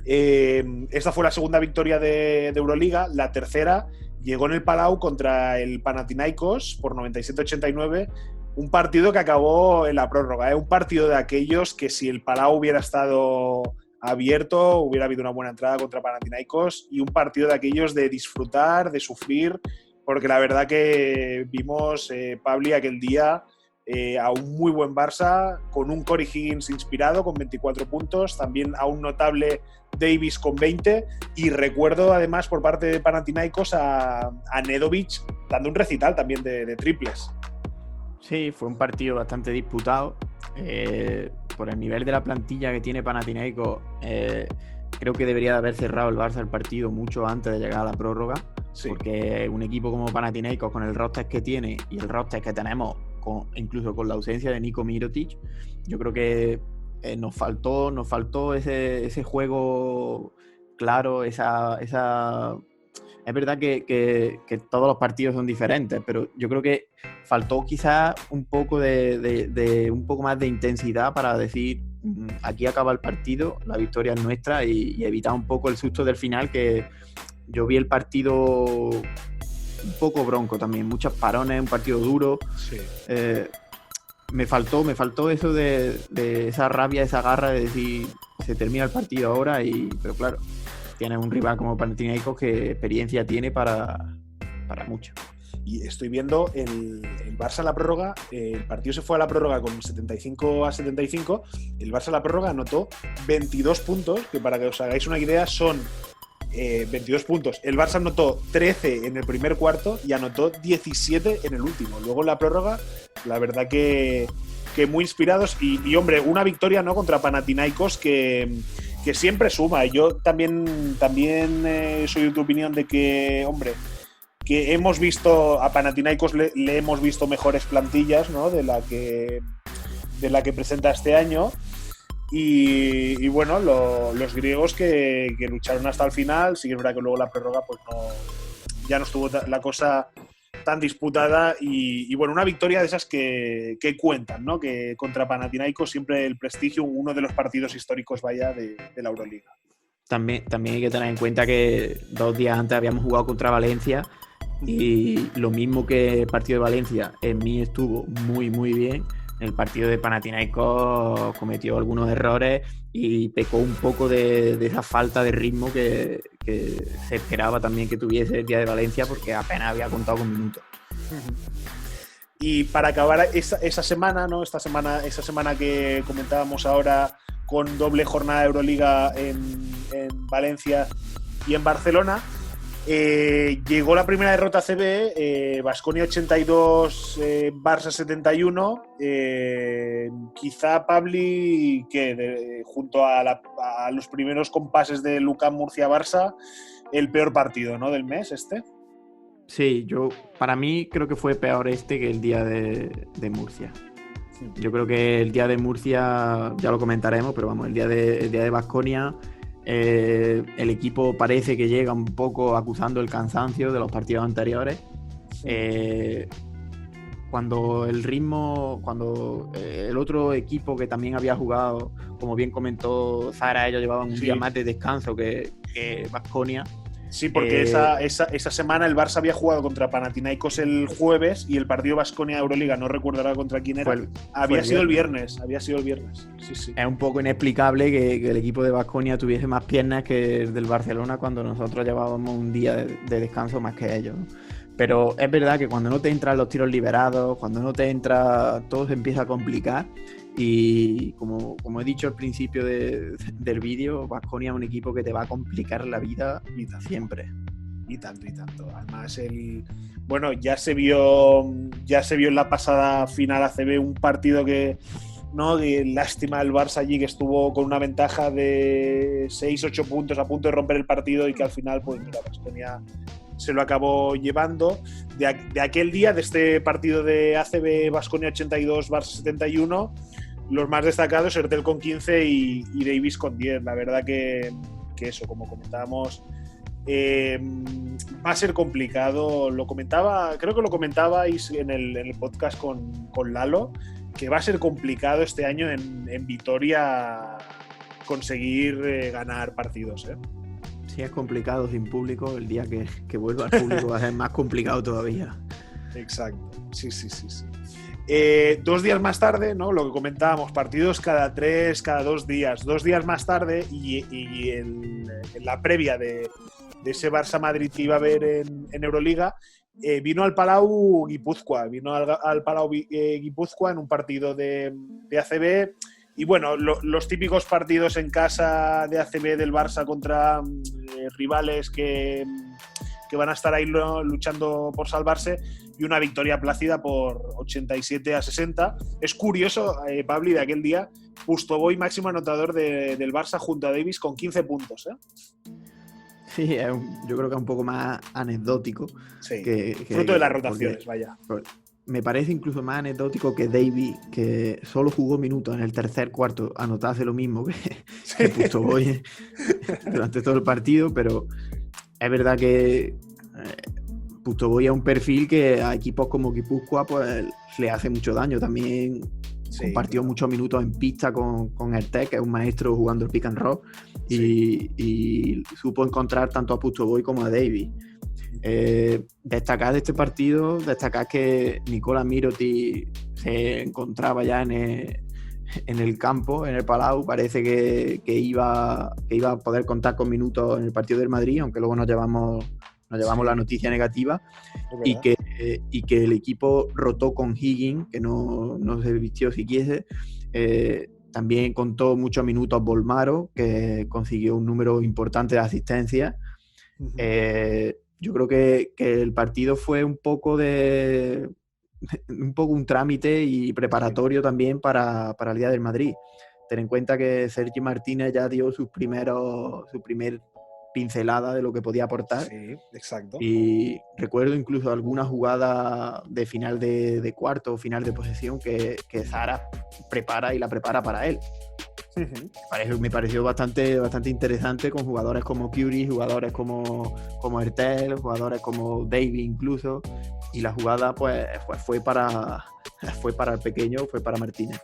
Esta fue la segunda victoria de Euroliga. La tercera llegó en el Palau contra el Panathinaikos por 97-89, un partido que acabó en la prórroga, un partido de aquellos que si el Palau hubiera estado abierto hubiera habido una buena entrada contra Panathinaikos, y un partido de aquellos de disfrutar, de sufrir, porque la verdad que vimos, Pabli, aquel día a un muy buen Barça, con un Corey Higgins inspirado con 24 puntos, también a un notable Davis con 20, y recuerdo además por parte de Panathinaikos a Nedovic dando un recital también de triples. Sí, fue un partido bastante disputado. Por el nivel de la plantilla que tiene Panathinaikos, creo que debería de haber cerrado el Barça el partido mucho antes de llegar a la prórroga, sí. Porque un equipo como Panathinaikos, con el roster que tiene y el roster que tenemos, incluso con la ausencia de Nico Mirotic, yo creo que nos faltó ese juego claro, esa... Es verdad que todos los partidos son diferentes, pero yo creo que faltó quizás un poco un poco más de intensidad para decir aquí acaba el partido, la victoria es nuestra, y evitar un poco el susto del final, que yo vi el partido un poco bronco también, muchos parones, un partido duro. Sí. Me faltó eso de esa rabia, esa garra de decir se termina el partido ahora, pero claro, tiene un rival como Panathinaikos que experiencia tiene para mucho. Y estoy viendo el Barça a la prórroga, el partido se fue a la prórroga con 75-75, el Barça a la prórroga anotó 22 puntos, que para que os hagáis una idea son 22 puntos. El Barça anotó 13 en el primer cuarto y anotó 17 en el último. Luego en la prórroga, la verdad que muy inspirados, y hombre, una victoria, ¿no?, contra Panathinaikos que siempre suma. Yo también soy de tu opinión de que, hombre, que hemos visto a Panathinaikos, le hemos visto mejores plantillas, ¿no?, de la que presenta este año. Y bueno, los griegos que lucharon hasta el final. Sí que es verdad que luego la prórroga pues ya no estuvo la cosa tan disputada, y bueno, una victoria de esas que cuentan, ¿no?, que contra Panathinaikos siempre el prestigio, uno de los partidos históricos vaya de la Euroliga. También hay que tener en cuenta que 2 días antes habíamos jugado contra Valencia, y lo mismo que el partido de Valencia en mí estuvo muy muy bien, el partido de Panathinaikos cometió algunos errores y pecó un poco de esa falta de ritmo que se esperaba también que tuviese el día de Valencia, porque apenas había contado con minutos. Y para acabar esa semana, ¿no?, esa semana que comentábamos ahora, con doble jornada de Euroliga en Valencia y en Barcelona, llegó la primera derrota CB, Baskonia 82, Barça 71. Quizá, Pabli, que junto a los primeros compases de Lucán Murcia-Barça, el peor partido, ¿no?, del mes este. Sí, para mí creo que fue peor que el día de Murcia. Sí. Yo creo que el día de Murcia, ya lo comentaremos, pero vamos, el día de Baskonia, el equipo parece que llega un poco acusando el cansancio de los partidos anteriores. Cuando el otro equipo que también había jugado, como bien comentó Zara, ellos llevaban un día más de descanso que Baskonia. Sí, porque esa semana el Barça había jugado contra Panathinaikos el jueves y el partido Baskonia-Euroliga, no recuerdo ahora contra quién era, había sido el viernes. Sí. Es un poco inexplicable que el equipo de Baskonia tuviese más piernas que el del Barcelona cuando nosotros llevábamos un día de descanso más que ellos, ¿no? Pero es verdad que cuando no te entran los tiros liberados, cuando no te entra, todo se empieza a complicar. Y como he dicho al principio del vídeo, Baskonia es un equipo que te va a complicar la vida siempre. Y tanto. Además, ya se vio en la pasada final ACB un partido que, ¿no? Lástima el Barça allí, que estuvo con una ventaja de 6-8 puntos a punto de romper el partido y que al final, pues mira, Baskonia se lo acabó llevando. De aquel día, de este partido de ACB Baskonia 82, Barça 71, los más destacados, Hertel con 15 y Davis con 10. La verdad que eso, como comentábamos, va a ser complicado. Creo que lo comentabais en el podcast con Lalo, que va a ser complicado este año en Vitoria conseguir ganar partidos, ¿eh? Sí, es complicado sin público. El día que vuelva al público va a ser más complicado todavía. Exacto, sí. 2 días más tarde, ¿no? Lo que comentábamos, partidos cada 3, cada 2 días. 2 días más tarde y en la previa de ese Barça-Madrid que iba a haber en Euroliga, vino al Palau Guipúzcoa. Vino al Palau Guipúzcoa en un partido de ACB. Y bueno, los típicos partidos en casa de ACB del Barça contra rivales que van a estar ahí luchando por salvarse, y una victoria plácida por 87-60. Es curioso, Pabli, de aquel día, Pustovoy máximo anotador del Barça junto a Davis con 15 puntos, ¿eh? Sí, yo creo que es un poco más anecdótico. Sí, fruto de las rotaciones, vaya. Me parece incluso más anecdótico que Davis, que solo jugó minutos en el tercer cuarto, anotase lo mismo que Pustovoy durante todo el partido, pero es verdad que Pustovoy es un perfil que a equipos como Guipúzcoa pues le hace mucho daño. También compartió muchos minutos en pista con Hertel, que es un maestro jugando el pick and roll, y supo encontrar tanto a Pustovoy como a Davis. Destacar de este partido, destacar que Nikola Mirotic se encontraba ya en el campo, en el Palau. Parece que iba a poder contar con minutos en el partido del Madrid, aunque luego nos llevamos la noticia negativa, y que el equipo rotó con Higgins, que no se vistió si quiese. También contó muchos minutos Bolmaro, que consiguió un número importante de asistencias. Yo creo que el partido fue un poco un trámite y preparatorio también para el día del Madrid. Ten en cuenta que Sergi Martínez ya dio su primer pincelada de lo que podía aportar. Sí, exacto. Y recuerdo incluso alguna jugada de final de cuarto o final de posesión que Zara prepara para él. Me pareció bastante interesante, con jugadores como Curie, jugadores como Hertel, jugadores como Davis incluso, y la jugada pues fue para el pequeño, fue para Martínez.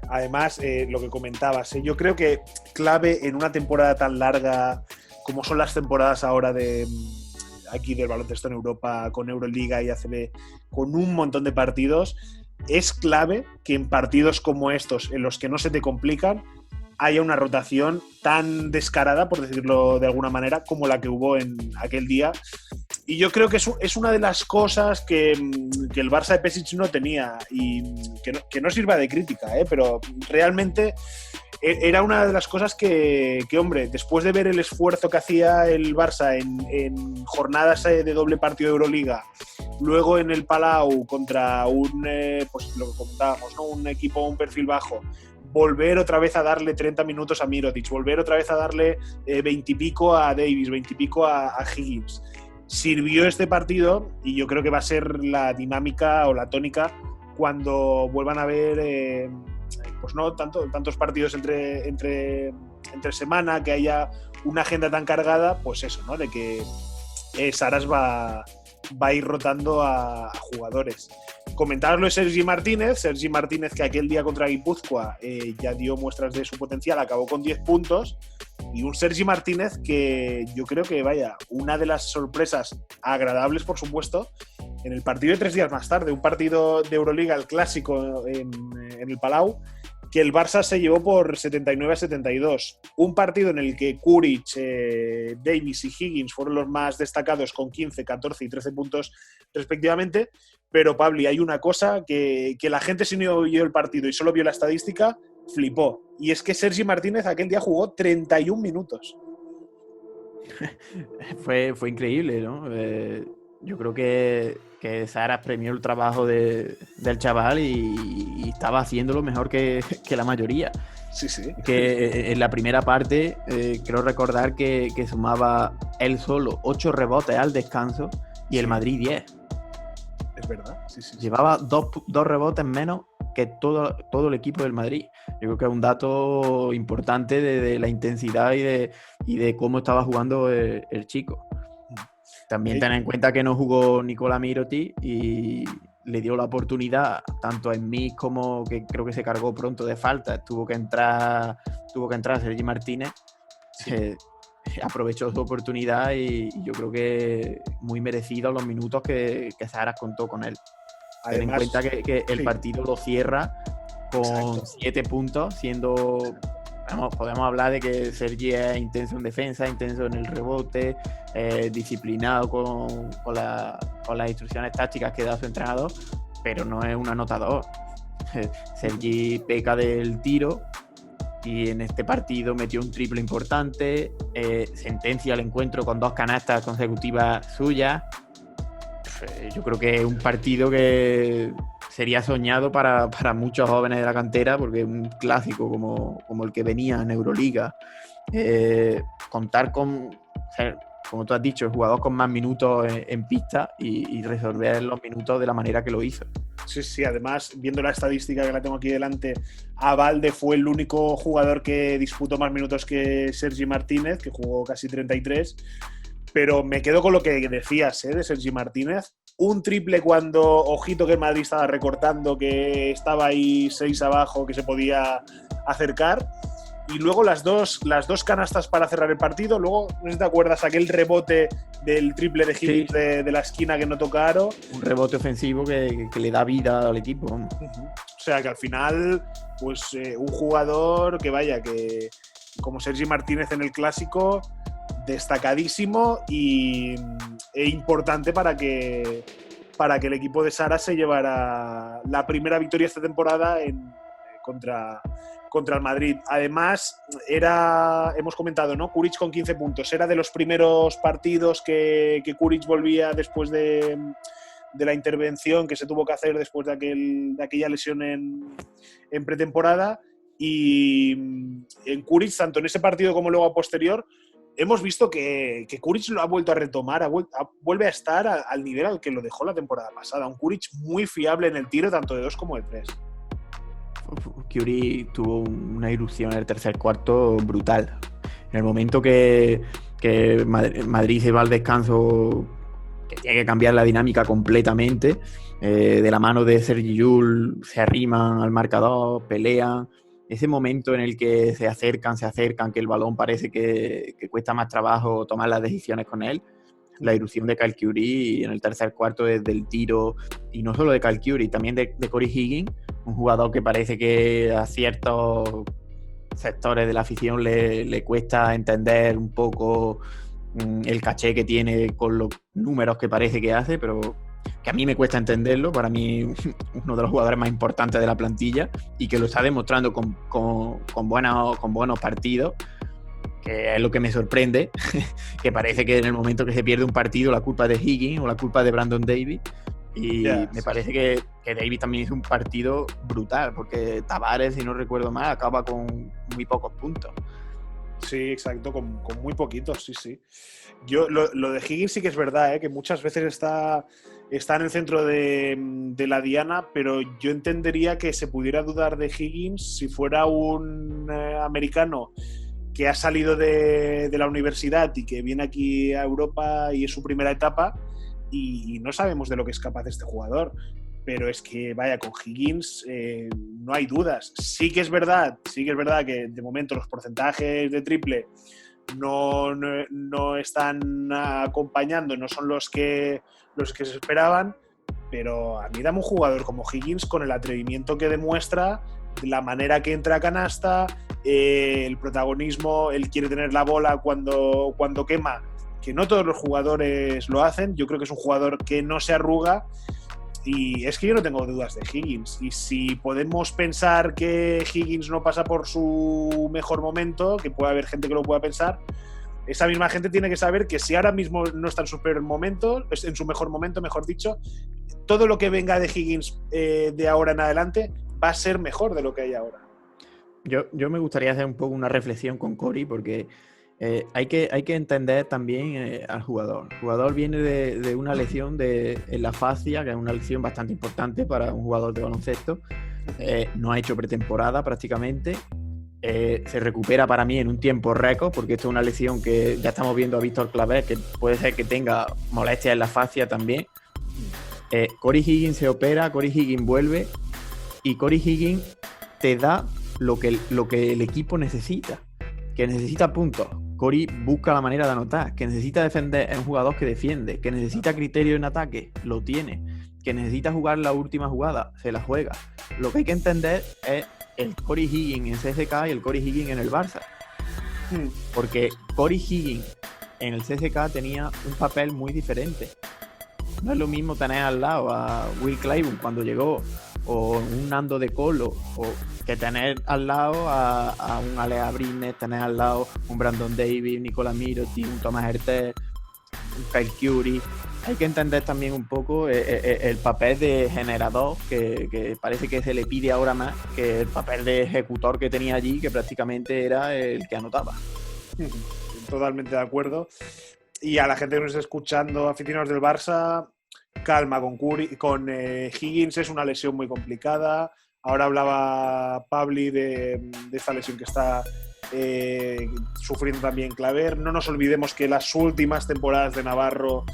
Además, lo que comentabas, yo creo que clave en una temporada tan larga como son las temporadas ahora aquí del baloncesto en Europa, con Euroliga y ACB, con un montón de partidos, es clave que en partidos como estos, en los que no se te complican, haya una rotación tan descarada, por decirlo de alguna manera, como la que hubo en aquel día. Y yo creo que es una de las cosas que el Barça de Pešić no tenía, y que no sirva de crítica, pero realmente era una de las cosas que, hombre, después de ver el esfuerzo que hacía el Barça en jornadas de doble partido de Euroliga, luego en el Palau contra pues lo que comentábamos, ¿no? Un equipo, un perfil bajo, volver otra vez a darle 30 minutos a Mirotic, volver otra vez a darle 20 y pico a Davis, 20 y pico a Higgins. Sirvió este partido, y yo creo que va a ser la dinámica o la tónica cuando vuelvan a haber pues no tantos partidos entre semana, que haya una agenda tan cargada, pues eso, ¿no? De que Saras va a ir rotando a jugadores. Comentarlo de Sergi Martínez, que aquel día contra Guipúzcoa ya dio muestras de su potencial, acabó con 10 puntos. Y un Sergi Martínez que yo creo que, vaya, una de las sorpresas agradables, por supuesto, en el partido de 3 días más tarde, un partido de Euroliga, el clásico en el Palau, que el Barça se llevó por 79-72. Un partido en el que Kuric, Davis y Higgins fueron los más destacados con 15, 14 y 13 puntos respectivamente. Pero, Pabli, hay una cosa que la gente, si no vio el partido y solo vio la estadística, flipó. Y es que Sergi Martínez aquel día jugó 31 minutos. Fue increíble, ¿no? Yo creo que Saras premió el trabajo del chaval y estaba haciéndolo mejor que la mayoría. Sí, sí. Que en la primera parte, creo recordar que sumaba él solo 8 rebotes al descanso y el Madrid 10. Es verdad, sí. Llevaba dos rebotes menos que todo el equipo del Madrid. Yo creo que es un dato importante de la intensidad y de cómo estaba jugando el chico. También ten en cuenta que no jugó Nikola Mirotic y le dio la oportunidad tanto a Smith como que creo que se cargó pronto de falta. Tuvo que entrar Sergi Martínez. Sí. Aprovechó su oportunidad y yo creo que muy merecido los minutos que Saras contó con él. Ten en cuenta que el partido lo cierra con 7 puntos, siendo... podemos hablar de que Sergi es intenso en defensa, intenso en el rebote, disciplinado con las instrucciones tácticas que da su entrenador, pero no es un anotador. Sergi peca del tiro y en este partido metió un triple importante, sentencia el encuentro con 2 canastas consecutivas suyas. Yo creo que es un partido que sería soñado para muchos jóvenes de la cantera, porque es un clásico como el que venía en Euroliga. Contar con, como tú has dicho, el jugador con más minutos en pista y resolver los minutos de la manera que lo hizo. Sí, además, viendo la estadística que la tengo aquí delante, Abalde fue el único jugador que disputó más minutos que Sergi Martínez, que jugó casi 33. Pero me quedo con lo que decías, de Sergi Martínez. Un triple cuando, ojito, que el Madrid estaba recortando, que estaba ahí 6 abajo, que se podía acercar. Y luego las dos canastas para cerrar el partido. Luego, no sé si te acuerdas, aquel rebote del triple de Higgins, sí, de la esquina que no toca aro. Un rebote ofensivo que le da vida al equipo. O sea, que al final, pues un jugador que como Sergi Martínez en el clásico, destacadísimo e importante para que el equipo de Saras se llevara la primera victoria esta temporada contra el Madrid. Además, hemos comentado, ¿no? Kuric con 15 puntos. Era de los primeros partidos que Kuric volvía después de la intervención que se tuvo que hacer después de aquella lesión en pretemporada. Y en Kuric, tanto en ese partido como luego a posterior, hemos visto que Kuric lo ha vuelto a retomar, vuelve a estar al nivel al que lo dejó la temporada pasada. Un Kuric muy fiable en el tiro, tanto de 2 como de 3. Kuric tuvo una irrupción en el tercer cuarto brutal. En el momento que Madrid se va al descanso, que tiene que cambiar la dinámica completamente, de la mano de Sergi Llull se arriman al marcador, pelean. Ese momento en el que se acercan, que el balón parece que cuesta más trabajo tomar las decisiones con él. La irrupción de Kyle Koury en el tercer cuarto desde el tiro, y no solo de Kyle Koury, también de Cory Higgins, un jugador que parece que a ciertos sectores de la afición le cuesta entender un poco el caché que tiene con los números que parece que hace, pero que a mí me cuesta entenderlo. Para mí, uno de los jugadores más importantes de la plantilla y que lo está demostrando con buenos partidos, que es lo que me sorprende, que parece que en el momento que se pierde un partido la culpa es de Higgins o la culpa es de Brandon Davis. Y me parece que Davis también hizo un partido brutal, porque Tavares, si no recuerdo mal, acaba con muy pocos puntos. Sí, exacto, con muy poquitos, sí. Yo, lo de Higgins sí que es verdad, que muchas veces está en el centro de la diana, pero yo entendería que se pudiera dudar de Higgins si fuera un americano que ha salido de la universidad y que viene aquí a Europa y es su primera etapa, y no sabemos de lo que es capaz este jugador. Pero es que, vaya, con Higgins no hay dudas. Sí que es verdad que de momento los porcentajes de triple no están acompañando, no son los que se esperaban, pero a mí dame un jugador como Higgins con el atrevimiento que demuestra, la manera que entra a canasta, el protagonismo, él quiere tener la bola cuando quema, que no todos los jugadores lo hacen. Yo creo que es un jugador que no se arruga, y es que yo no tengo dudas de Higgins. Y si podemos pensar que Higgins no pasa por su mejor momento, que puede haber gente que lo pueda pensar, esa misma gente tiene que saber que si ahora mismo no está en su peor momento, en su mejor momento, mejor dicho, todo lo que venga de Higgins de ahora en adelante va a ser mejor de lo que hay ahora. Yo me gustaría hacer un poco una reflexión con Cory, porque hay que entender también al jugador. El jugador viene de una lesión en la fascia, que es una lesión bastante importante para un jugador de baloncesto. No ha hecho pretemporada prácticamente. Se recupera para mí en un tiempo récord, porque esto es una lesión que ya estamos viendo a Víctor Claver, que puede ser que tenga molestias en la fascia también. Cory Higgins se opera, Cory Higgins vuelve, y Cory Higgins te da lo que el equipo necesita, que necesita puntos. Cory busca la manera de anotar, que necesita defender, es un jugador que defiende, que necesita criterio en ataque, lo tiene, que necesita jugar la última jugada, se la juega. Lo que hay que entender es el Cory Higgins en CSKA y el Cory Higgins en el Barça. Porque Cory Higgins en el CSKA tenía un papel muy diferente. No es lo mismo tener al lado a Will Clyburn cuando llegó, o un Nando De Colo, o que tener al lado a un Alea Britnett, tener al lado un Brandon Davis, Nicolás Mirotic, un Thomas Hertel, un Kyle Curry. Hay que entender también un poco el papel de generador que parece que se le pide ahora más que el papel de ejecutor que tenía allí, que prácticamente era el que anotaba. Totalmente de acuerdo. Y a la gente que nos está escuchando, aficionados del Barça, calma con Higgins, es una lesión muy complicada. Ahora hablaba Pabli de esta lesión que está sufriendo también Claver. No nos olvidemos que las últimas temporadas de Navarro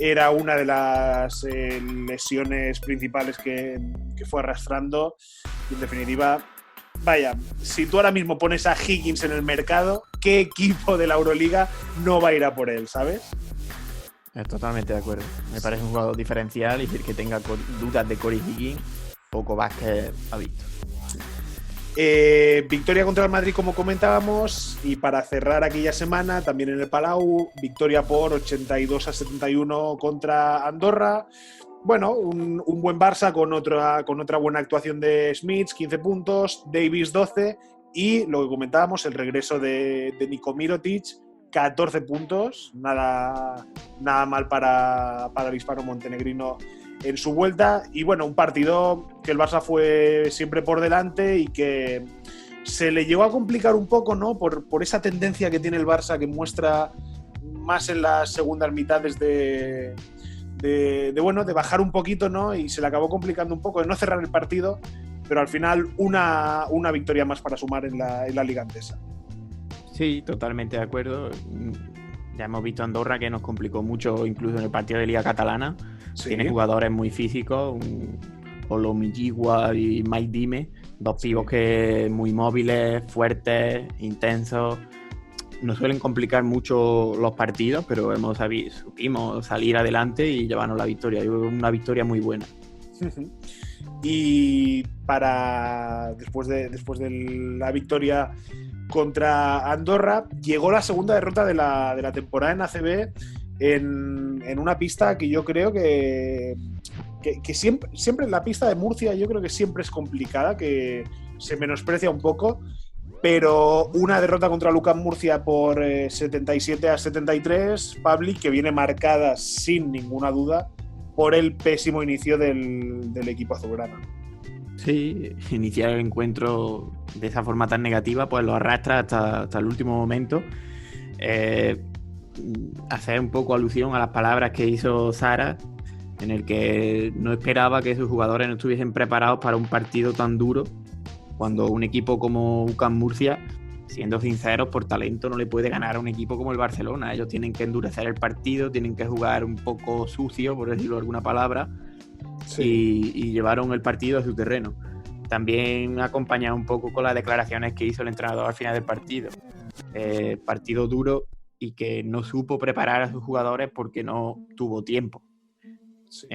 era una de las lesiones principales que fue arrastrando. Y en definitiva, vaya, si tú ahora mismo pones a Higgins en el mercado, ¿qué equipo de la Euroliga no va a ir a por él, sabes? Totalmente de acuerdo. Me parece un jugador diferencial, y decir que tenga dudas de Cory Higgins, poco básquet ha visto. Victoria contra el Madrid, como comentábamos, y para cerrar aquella semana, también en el Palau, victoria por 82-71 contra Andorra. Bueno, un buen Barça con otra buena actuación de Smits, 15 puntos, Davis 12, y lo que comentábamos, el regreso de Niko Mirotic, 14 puntos, nada mal para el hispano montenegrino en su vuelta. Y bueno, un partido que el Barça fue siempre por delante y que se le llegó a complicar un poco, ¿no? Por esa tendencia que tiene el Barça, que muestra más en las segundas mitades de bajar un poquito, ¿no? Y se le acabó complicando un poco, de no cerrar el partido, pero al final una victoria más para sumar en la Liga Endesa. Sí, totalmente de acuerdo. Ya hemos visto Andorra, que nos complicó mucho incluso en el partido de Liga Catalana. Sí. Tiene jugadores muy físicos, Olomijigua y Mike Dime, dos pibos que muy móviles, fuertes, intensos. Nos suelen complicar mucho los partidos, pero supimos salir adelante y llevarnos la victoria. Una victoria muy buena. Y después de la victoria contra Andorra, llegó la segunda derrota de la temporada en ACB en una pista que yo creo que siempre la pista de Murcia yo creo que siempre es complicada, que se menosprecia un poco, pero una derrota contra Lucas Murcia por 77-73, Pabli, que viene marcada sin ninguna duda por el pésimo inicio del equipo azulgrana. Sí, iniciar el encuentro de esa forma tan negativa, pues lo arrastra hasta el último momento. Hacer un poco alusión a las palabras que hizo Sara, en el que no esperaba que sus jugadores no estuviesen preparados para un partido tan duro, cuando un equipo como UCAM Murcia, siendo sinceros, por talento no le puede ganar a un equipo como el Barcelona. Ellos tienen que endurecer el partido, tienen que jugar un poco sucio, por decirlo de alguna palabra. Sí. Y llevaron el partido a su terreno. También acompañado un poco con las declaraciones que hizo el entrenador al final del partido. partido duro y que no supo preparar a sus jugadores porque no tuvo tiempo. Sí.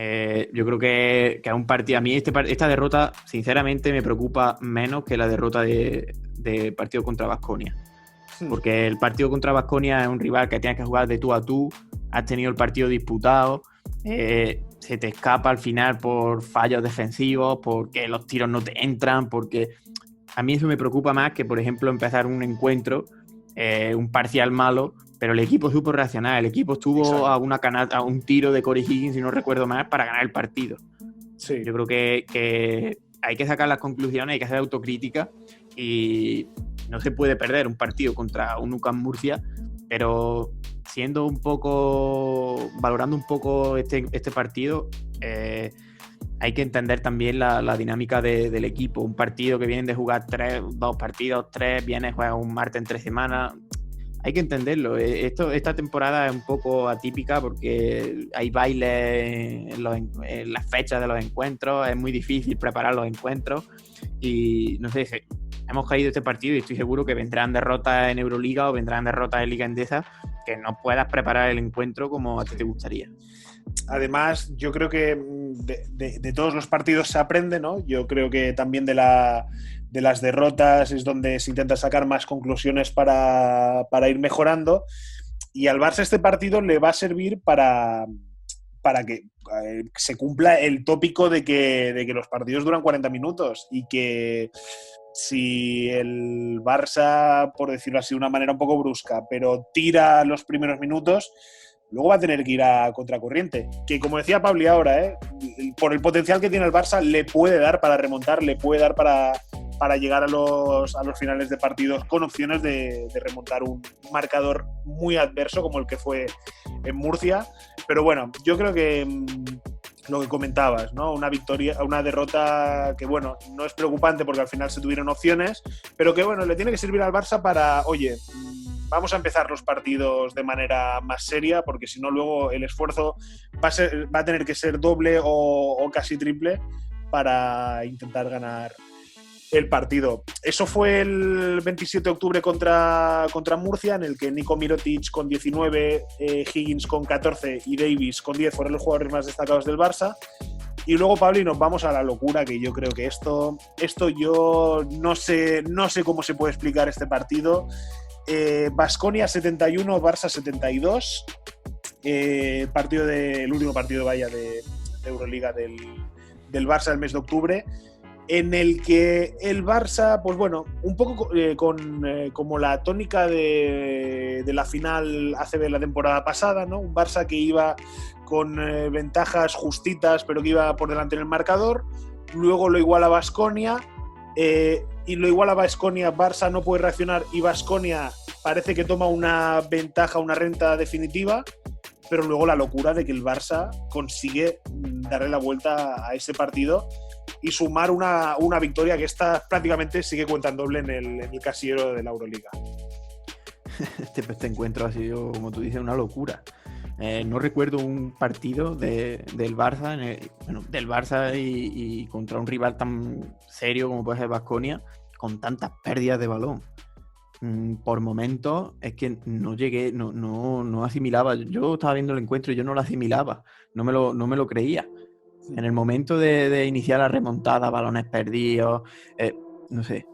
Yo creo que es un partido... A mí esta derrota, sinceramente, me preocupa menos que la derrota de partido contra Baskonia. Porque el partido contra Baskonia es un rival que tienes que jugar de tú a tú, has tenido el partido disputado, se te escapa al final por fallos defensivos, porque los tiros no te entran, porque a mí eso me preocupa más que, por ejemplo, empezar un encuentro, un parcial malo, pero el equipo supo reaccionar, el equipo estuvo a un tiro de Corey Higgins, si no recuerdo más, para ganar el partido. Sí. Yo creo que hay que sacar las conclusiones, hay que hacer autocrítica y no se puede perder un partido contra un UCAM Murcia, pero valorando un poco este partido, hay que entender también la dinámica del equipo. Un partido que vienen de jugar 2 partidos, 3, viene a jugar un martes en 3 semanas. Hay que entenderlo. Esta temporada es un poco atípica porque hay bailes en las fechas de los encuentros, es muy difícil preparar los encuentros y no sé, hemos caído este partido y estoy seguro que vendrán derrotas en Euroliga o vendrán derrotas en Liga Endesa que no puedas preparar el encuentro como a ti te gustaría. Además, yo creo que de todos los partidos se aprende, ¿no? Yo creo que también de las derrotas es donde se intenta sacar más conclusiones para ir mejorando. Y al Barça este partido le va a servir para que se cumpla el tópico de que los partidos duran 40 minutos y que si el Barça, por decirlo así de una manera un poco brusca, pero tira los primeros minutos, luego va a tener que ir a contracorriente. Que como decía Pablo ahora, por el potencial que tiene el Barça, le puede dar para remontar, le puede dar para llegar a los finales de partidos con opciones de remontar un marcador muy adverso como el que fue en Murcia. Pero bueno, yo creo que lo que comentabas, ¿no? Una derrota que, bueno, no es preocupante porque al final se tuvieron opciones, pero que, bueno, le tiene que servir al Barça para, oye, vamos a empezar los partidos de manera más seria, porque si no luego el esfuerzo va a tener que ser doble o casi triple para intentar ganar el partido. Eso fue el 27 de octubre contra Murcia, en el que Nico Mirotic con 19, Higgins con 14 y Davis con 10 fueron los jugadores más destacados del Barça. Y luego, Pablo, nos vamos a la locura, que yo creo que esto yo no sé cómo se puede explicar este partido. Baskonia 71, Barça 72. El último partido de Euroliga del Barça del mes de octubre, en el que el Barça, pues bueno, un poco como la tónica de la final ACB la temporada pasada, ¿no? Un Barça que iba con ventajas justitas, pero que iba por delante en el marcador. Luego lo iguala Baskonia, y lo iguala Baskonia, Barça no puede reaccionar y Baskonia parece que toma una ventaja, una renta definitiva, pero luego la locura de que el Barça consigue darle la vuelta a ese partido y sumar una victoria que esta prácticamente sigue cuenta doble en el casillero de la Euroliga. Este encuentro ha sido, como tú dices, una locura. No recuerdo un partido del Barça, del Barça y contra un rival tan serio como puede ser Baskonia, con tantas pérdidas de balón. Por momentos es que no asimilaba. Yo estaba viendo el encuentro y yo no lo asimilaba, no me lo creía. En el momento de iniciar la remontada, balones perdidos, no sé.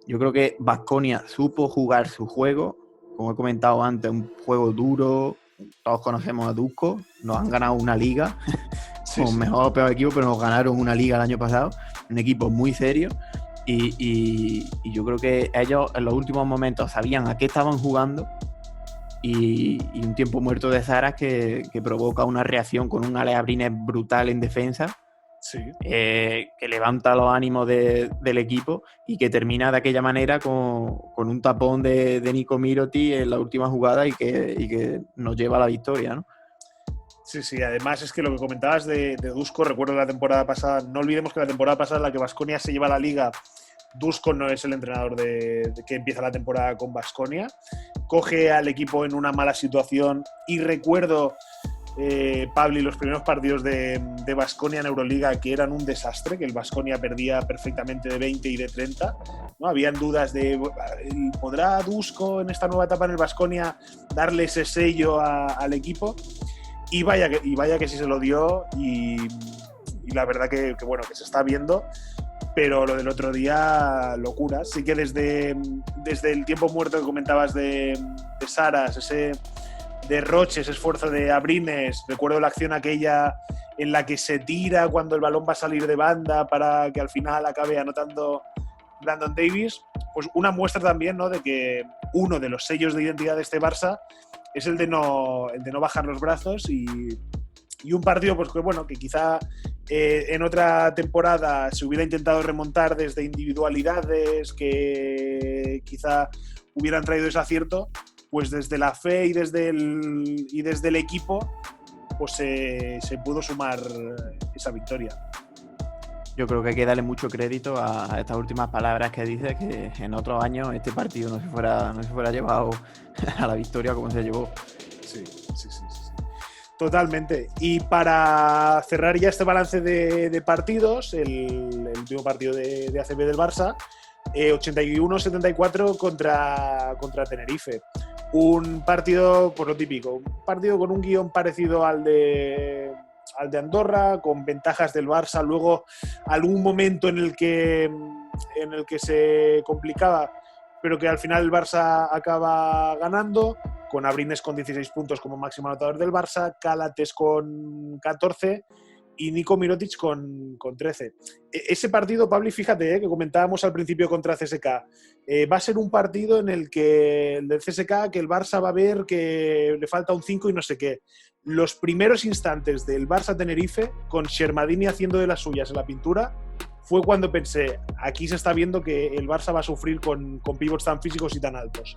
Yo creo que Baskonia supo jugar su juego, como he comentado antes, un juego duro. Todos conocemos a Dusko, nos han ganado una liga, como mejor o peor equipo, pero nos ganaron una liga el año pasado, un equipo muy serio. Y yo creo que ellos en los últimos momentos sabían a qué estaban jugando y un tiempo muerto de Zaras que provoca una reacción con un Alex Abrines brutal en defensa, que levanta los ánimos del equipo y que termina de aquella manera con un tapón de Nico Mirotic en la última jugada y que nos lleva a la victoria, ¿no? Sí, además es que lo que comentabas de Dusko, recuerdo la temporada pasada, no olvidemos que la temporada pasada en la que Baskonia se lleva a la liga, Dusko no es el entrenador de que empieza la temporada con Baskonia, coge al equipo en una mala situación y recuerdo, Pablo, los primeros partidos de Baskonia en Euroliga que eran un desastre, que el Baskonia perdía perfectamente de 20 y de 30, ¿no? Habían dudas de ¿podrá Dusko en esta nueva etapa en el Baskonia darle ese sello al equipo? Y vaya que sí se lo dio, y la verdad que bueno, que se está viendo. Pero lo del otro día, locura. Sí que desde el tiempo muerto que comentabas de Saras, ese derroche, ese esfuerzo de Abrines, recuerdo la acción aquella en la que se tira cuando el balón va a salir de banda para que al final acabe anotando Brandon Davies, pues una muestra también, ¿no?, de que uno de los sellos de identidad de este Barça es el de no bajar los brazos, y un partido pues que bueno, que quizá en otra temporada se hubiera intentado remontar desde individualidades que quizá hubieran traído ese acierto, pues desde la fe y desde el equipo pues se pudo sumar esa victoria. Yo creo que hay que darle mucho crédito a estas últimas palabras que dice, que en otros años este partido no se fuera llevado a la victoria como se llevó. Sí. Totalmente. Y para cerrar ya este balance de partidos, el último partido de ACB del Barça, 81-74 contra Tenerife. Un partido, por lo típico, un partido con un guión parecido al de Andorra, con ventajas del Barça, luego algún momento en el que se complicaba, pero que al final el Barça acaba ganando, con Abrines con 16 puntos como máximo anotador del Barça, Calates con 14 y Nico Mirotic con 13. Ese partido, Pablo, fíjate, que comentábamos al principio contra CSK, va a ser un partido en el que el del CSK, que el Barça va a ver que le falta un 5 y no sé qué. Los primeros instantes del Barça-Tenerife, con Shermadini haciendo de las suyas en la pintura, fue cuando pensé, aquí se está viendo que el Barça va a sufrir con pivots tan físicos y tan altos.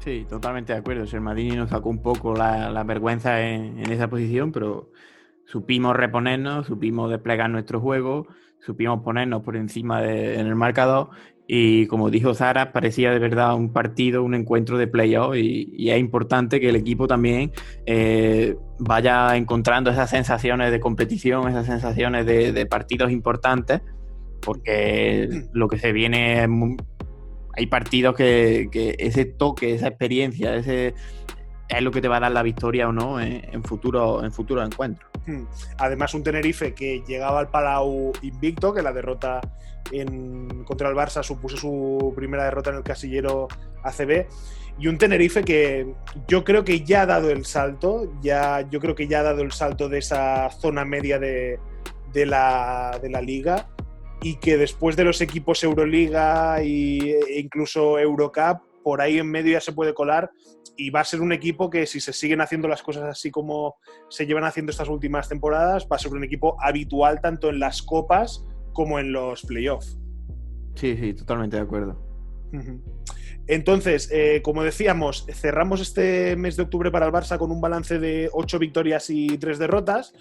Sí, totalmente de acuerdo. Shermadini nos sacó un poco la vergüenza en esa posición, pero supimos reponernos, supimos desplegar nuestro juego, supimos ponernos por encima en el marcador, y como dijo Zara, parecía de verdad un partido, un encuentro de playoff, y es importante que el equipo también vaya encontrando esas sensaciones de competición, esas sensaciones de partidos importantes, porque lo que se viene hay partidos que ese toque, esa experiencia, es lo que te va a dar la victoria o no en futuros encuentros. Además, un Tenerife que llegaba al Palau invicto, que la derrota contra el Barça supuso su primera derrota en el casillero ACB, y un Tenerife que yo creo que ya ha dado el salto, de esa zona media de la liga, y que después de los equipos Euroliga e incluso Eurocup, por ahí en medio ya se puede colar, y va a ser un equipo que, si se siguen haciendo las cosas así como se llevan haciendo estas últimas temporadas, va a ser un equipo habitual tanto en las copas como en los playoffs. Sí, totalmente de acuerdo. Entonces, como decíamos, cerramos este mes de octubre para el Barça con un balance de 8 victorias y 3 derrotas.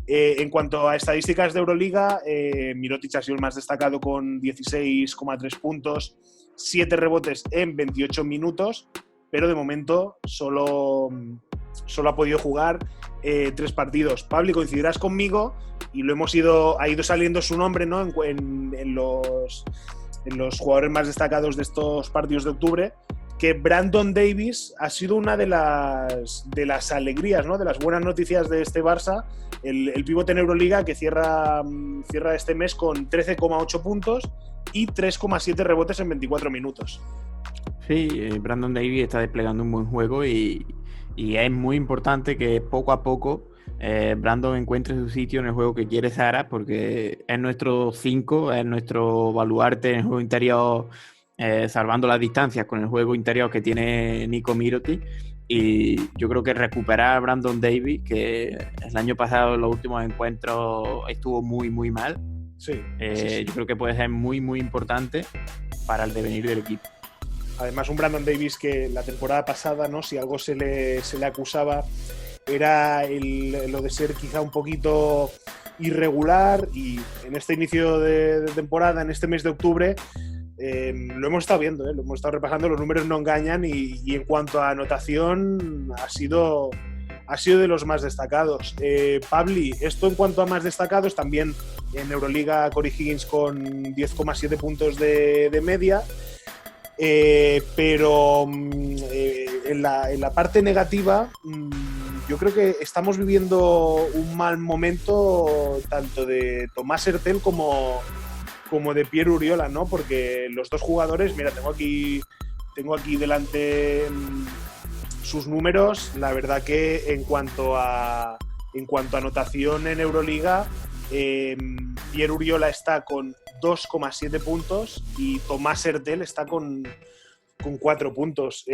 En cuanto a estadísticas de Euroliga, Mirotic ha sido el más destacado con 16,3 puntos, 7 rebotes en 28 minutos, pero de momento solo ha podido jugar 3 partidos. Pablo, coincidirás conmigo, y ha ido saliendo su nombre, ¿no?, en los jugadores más destacados de estos partidos de octubre, que Brandon Davies ha sido una de las alegrías, ¿no?, de las buenas noticias de este Barça, el pivote en Euroliga, que cierra este mes con 13,8 puntos y 3,7 rebotes en 24 minutos. Sí, Brandon Davies está desplegando un buen juego, y es muy importante que poco a poco Brandon encuentre su sitio en el juego que quiere Zara, porque es nuestro 5, es nuestro baluarte en el juego interior, salvando las distancias con el juego interior que tiene Nico Mirotic. Y yo creo que recuperar a Brandon Davies, que el año pasado en los últimos encuentros estuvo muy, muy mal, sí. Yo creo que puede ser muy, muy importante para el devenir del equipo. Además, un Brandon Davies que la temporada pasada, ¿no?, si algo se le acusaba, era lo de ser quizá un poquito irregular, y en este inicio de temporada, en este mes de octubre, lo hemos estado viendo, lo hemos estado repasando, los números no engañan, y en cuanto a anotación ha sido de los más destacados. Pabli, esto en cuanto a más destacados, también En Euroliga, Corey Higgins con 10,7 puntos de media. Pero en la parte negativa, yo creo que estamos viviendo un mal momento tanto de Tomás Hertel como de Pierre Uriola, ¿no? Porque los dos jugadores, mira, tengo aquí delante sus números. La verdad que en cuanto a anotación en Euroliga, Pierre Uriola está con 2,7 puntos y Tomás Hertel está con 4 puntos.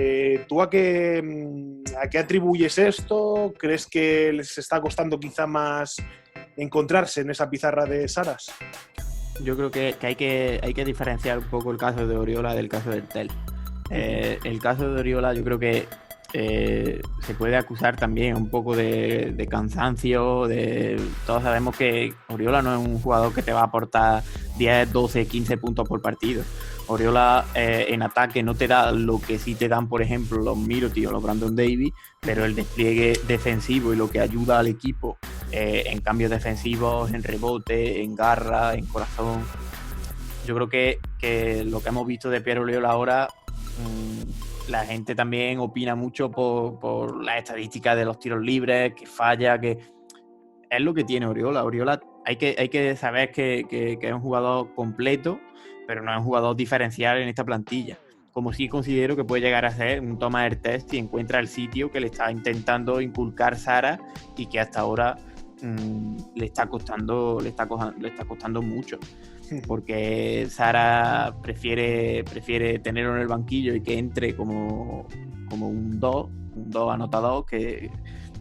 ¿Tú a qué atribuyes esto? ¿Crees que les está costando quizá más encontrarse en esa pizarra de Saras? Yo creo que hay que diferenciar un poco el caso de Oriola del caso de Hertel. El caso de Oriola yo creo que se puede acusar también un poco de cansancio. Todos sabemos que Oriola no es un jugador que te va a aportar 10, 12, 15 puntos por partido. Oriola en ataque no te da lo que sí te dan, por ejemplo, los Mirotic o los Brandon Davis, pero el despliegue defensivo y lo que ayuda al equipo en cambios defensivos, en rebote, en garra, en corazón. Yo creo que lo que hemos visto de Pierre Oriola ahora, la gente también opina mucho por las estadísticas de los tiros libres, que falla, que es lo que tiene Oriola. Oriola hay que saber que es un jugador completo, pero no es un jugador diferencial en esta plantilla. Como sí considero que puede llegar a ser un Thomas Hertel si encuentra el sitio que le está intentando inculcar Sara y que hasta ahora le está costando mucho. Porque Sara prefiere tenerlo en el banquillo y que entre como un 2 anotador que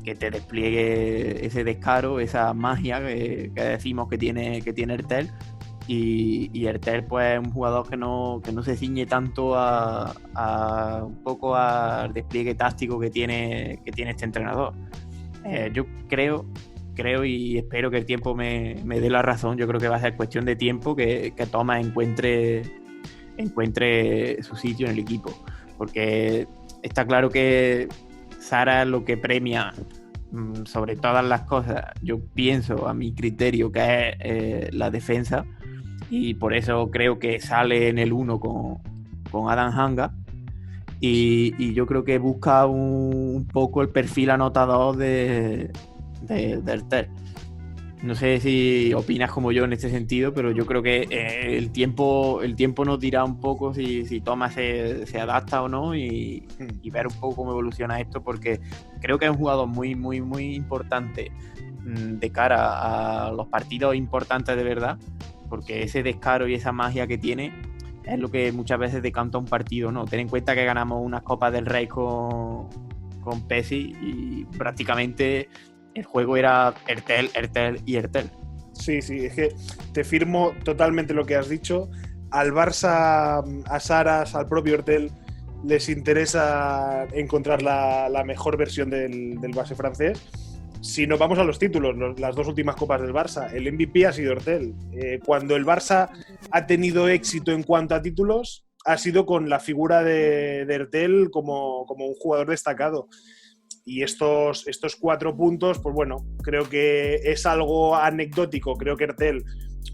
te despliegue ese descaro, esa magia que decimos que tiene Hertel. Y Hertel pues es un jugador que no se ciñe tanto a un poco al despliegue táctico que tiene este entrenador. Yo creo y espero que el tiempo me dé la razón. Yo creo que va a ser cuestión de tiempo que Thomas encuentre su sitio en el equipo, porque está claro que Sara lo que premia sobre todas las cosas, yo pienso a mi criterio, que es la defensa, y por eso creo que sale en el 1 con Adam Hanga, y yo creo que busca un poco el perfil anotador de Hertel. No sé si opinas como yo en este sentido, pero yo creo que el tiempo nos dirá un poco si Thomas se adapta o no, y ver un poco cómo evoluciona esto, porque creo que es un jugador muy, muy, muy importante de cara a los partidos importantes de verdad, porque ese descaro y esa magia que tiene es lo que muchas veces decanta un partido, ¿no? Ten en cuenta que ganamos unas Copas del Rey con Pesci y prácticamente el juego era Hertel y Hertel. Sí, es que te firmo totalmente lo que has dicho. Al Barça, a Saras, al propio Hertel, les interesa encontrar la mejor versión del base francés. Si nos vamos a los títulos, las dos últimas copas del Barça, el MVP ha sido Hertel. Cuando el Barça ha tenido éxito en cuanto a títulos, ha sido con la figura de Hertel como un jugador destacado. Y estos 4 puntos, pues bueno, creo que es algo anecdótico. Creo que Hertel,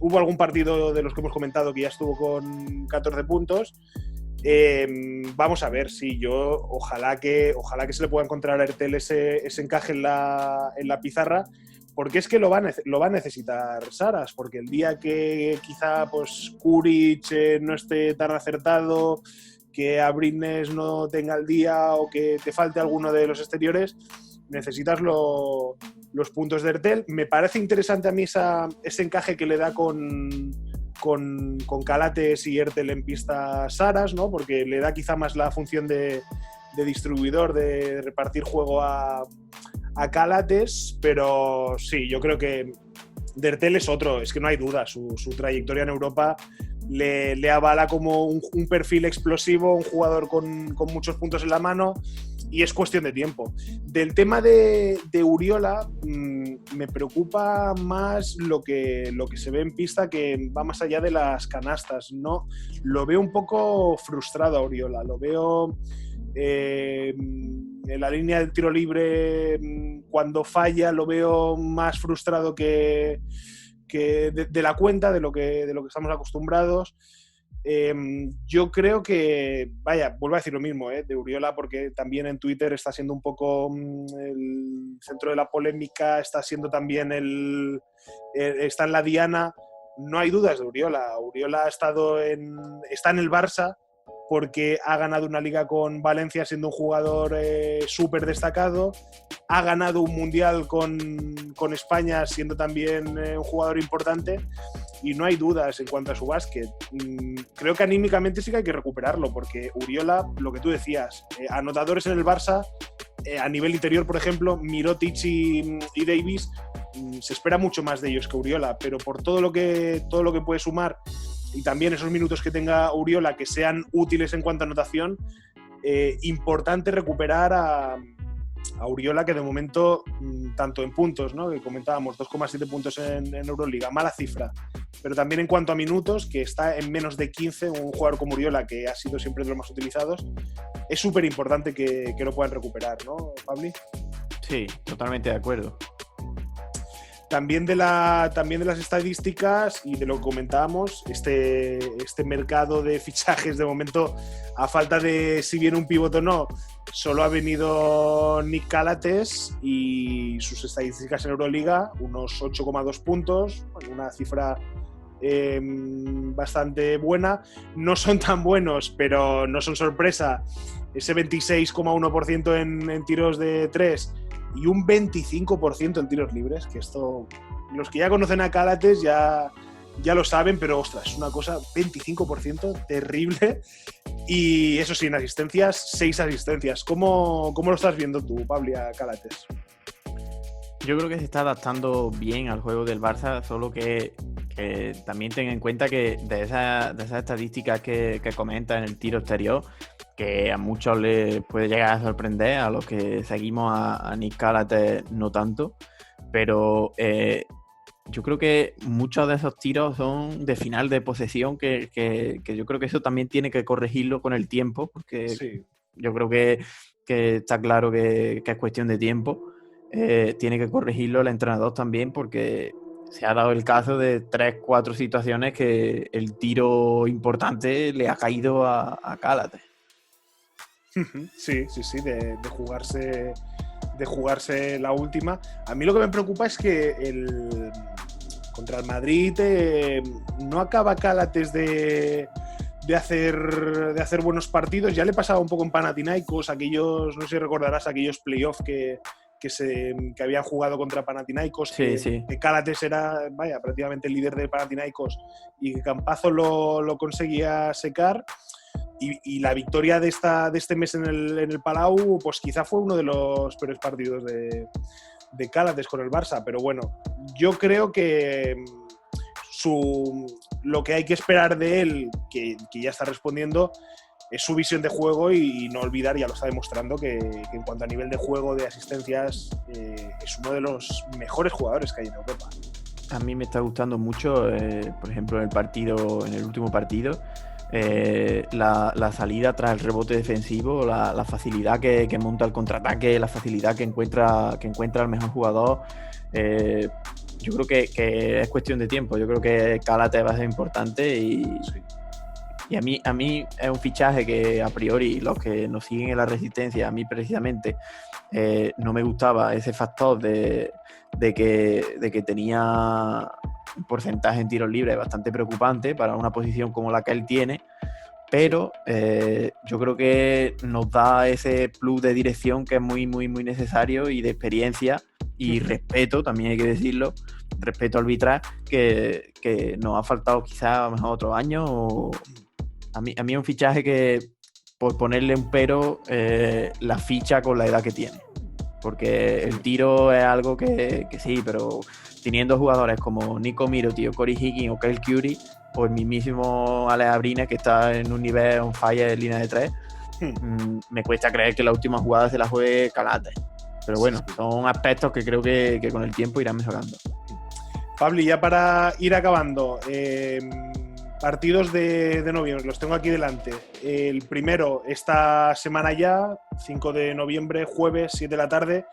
hubo algún partido de los que hemos comentado que ya estuvo con 14 puntos. Vamos a ver, sí, yo ojalá que se le pueda encontrar a Hertel ese encaje en la pizarra, porque es que lo va a necesitar Saras, porque el día que quizá pues Kuric no esté tan acertado, que Abrines no tenga el día o que te falte alguno de los exteriores, necesitas los puntos de Hertel. Me parece interesante a mí ese encaje que le da con Calates y Hertel en pista Saras, ¿no? Porque le da quizá más la función de distribuidor, de repartir juego a Calates, pero sí, yo creo que de Hertel es otro, es que no hay duda, su trayectoria en Europa le avala como un perfil explosivo, un jugador con muchos puntos en la mano, y es cuestión de tiempo. Del tema de Uriola, me preocupa más lo que se ve en pista, que va más allá de las canastas, ¿no? Lo veo un poco frustrado a Uriola, lo veo en la línea del tiro libre, cuando falla lo veo más frustrado que de la cuenta, de lo que estamos acostumbrados. Yo creo que, vuelvo a decir lo mismo, de Uriola, porque también en Twitter está siendo un poco el centro de la polémica, está siendo también está en la diana. No hay dudas de Uriola. Uriola está en el Barça porque ha ganado una liga con Valencia siendo un jugador súper destacado, ha ganado un mundial con España siendo también un jugador importante, y no hay dudas en cuanto a su básquet. Creo que anímicamente sí que hay que recuperarlo, porque Uriola, lo que tú decías, anotadores en el Barça, a nivel interior, por ejemplo, Mirotic y Davis, se espera mucho más de ellos que Uriola, pero por todo lo que puede sumar, y también esos minutos que tenga Uriola que sean útiles en cuanto a anotación, importante recuperar a Uriola, que de momento, tanto en puntos, ¿no?, que comentábamos, 2,7 puntos en Euroliga, mala cifra, pero también en cuanto a minutos, que está en menos de 15, un jugador como Uriola, que ha sido siempre de los más utilizados, es súper importante que lo puedan recuperar, ¿no, Pabli? Sí, totalmente de acuerdo. También de las estadísticas y de lo que comentábamos, este mercado de fichajes de momento, a falta de si viene un pívot o no, solo ha venido Nick Calates, y sus estadísticas en Euroliga, unos 8,2 puntos, una cifra bastante buena. No son tan buenos, pero no son sorpresa, ese 26,1% en tiros de 3 y un 25% en tiros libres, que esto, los que ya conocen a Calates ya lo saben, pero ostras, es una cosa, 25%, terrible. Y eso sí, en asistencias, 6 asistencias. ¿Cómo lo estás viendo tú, Pabli, a Calates? Yo creo que se está adaptando bien al juego del Barça, solo que también ten en cuenta que de esas estadísticas que comenta en el tiro exterior, que a muchos les puede llegar a sorprender, a los que seguimos a Nick Calates no tanto, pero yo creo que muchos de esos tiros son de final de posesión, que yo creo que eso también tiene que corregirlo con el tiempo, porque sí, yo creo que está claro que es cuestión de tiempo. Tiene que corregirlo el entrenador también, porque se ha dado el caso de 3-4 situaciones que el tiro importante le ha caído a Calates. Sí, de jugarse la última. A mí lo que me preocupa es que contra el Madrid no acaba Calates de hacer buenos partidos. Ya le pasaba un poco en Panathinaikos, aquellos, no sé si recordarás, aquellos playoffs que habían jugado contra Panathinaikos, sí. Que Calates era, prácticamente el líder de Panathinaikos, y que Campazzo lo conseguía secar. Y la victoria de este mes en el Palau, pues quizá fue uno de los peores partidos de Calates con el Barça. Pero bueno, yo creo que lo que hay que esperar de él, que ya está respondiendo, es su visión de juego, y no olvidar, ya lo está demostrando, que en cuanto a nivel de juego, de asistencias, es uno de los mejores jugadores que hay en Europa. A mí me está gustando mucho, por ejemplo, en el último partido, la salida tras el rebote defensivo, la facilidad que monta el contraataque, la facilidad que encuentra el mejor jugador. Yo creo que es cuestión de tiempo. Yo creo que Calates va a ser importante, y a mí es un fichaje que, a priori, los que nos siguen en la Resistencia, a mí precisamente no me gustaba ese factor de que tenía un porcentaje en tiros libres bastante preocupante para una posición como la que él tiene, pero yo creo que nos da ese plus de dirección que es muy, muy, muy necesario, y de experiencia y respeto, también hay que decirlo, respeto arbitral, que nos ha faltado quizás a lo mejor otros años. A mí es un fichaje que, por ponerle un pero, la ficha con la edad que tiene, porque el tiro es algo que sí, pero teniendo jugadores como Nico Mirotic, Corey Higgins o Kyle Curry, o el mismísimo Alex Abrines, que está en un nivel on fire en línea de 3, me cuesta creer que la última jugada se la juegue Calates. Pero bueno, son aspectos que creo que con el tiempo irán mejorando. Pabli, ya para ir acabando, partidos de noviembre, los tengo aquí delante. El primero, esta semana ya, 5 de noviembre, jueves, 7 de la tarde,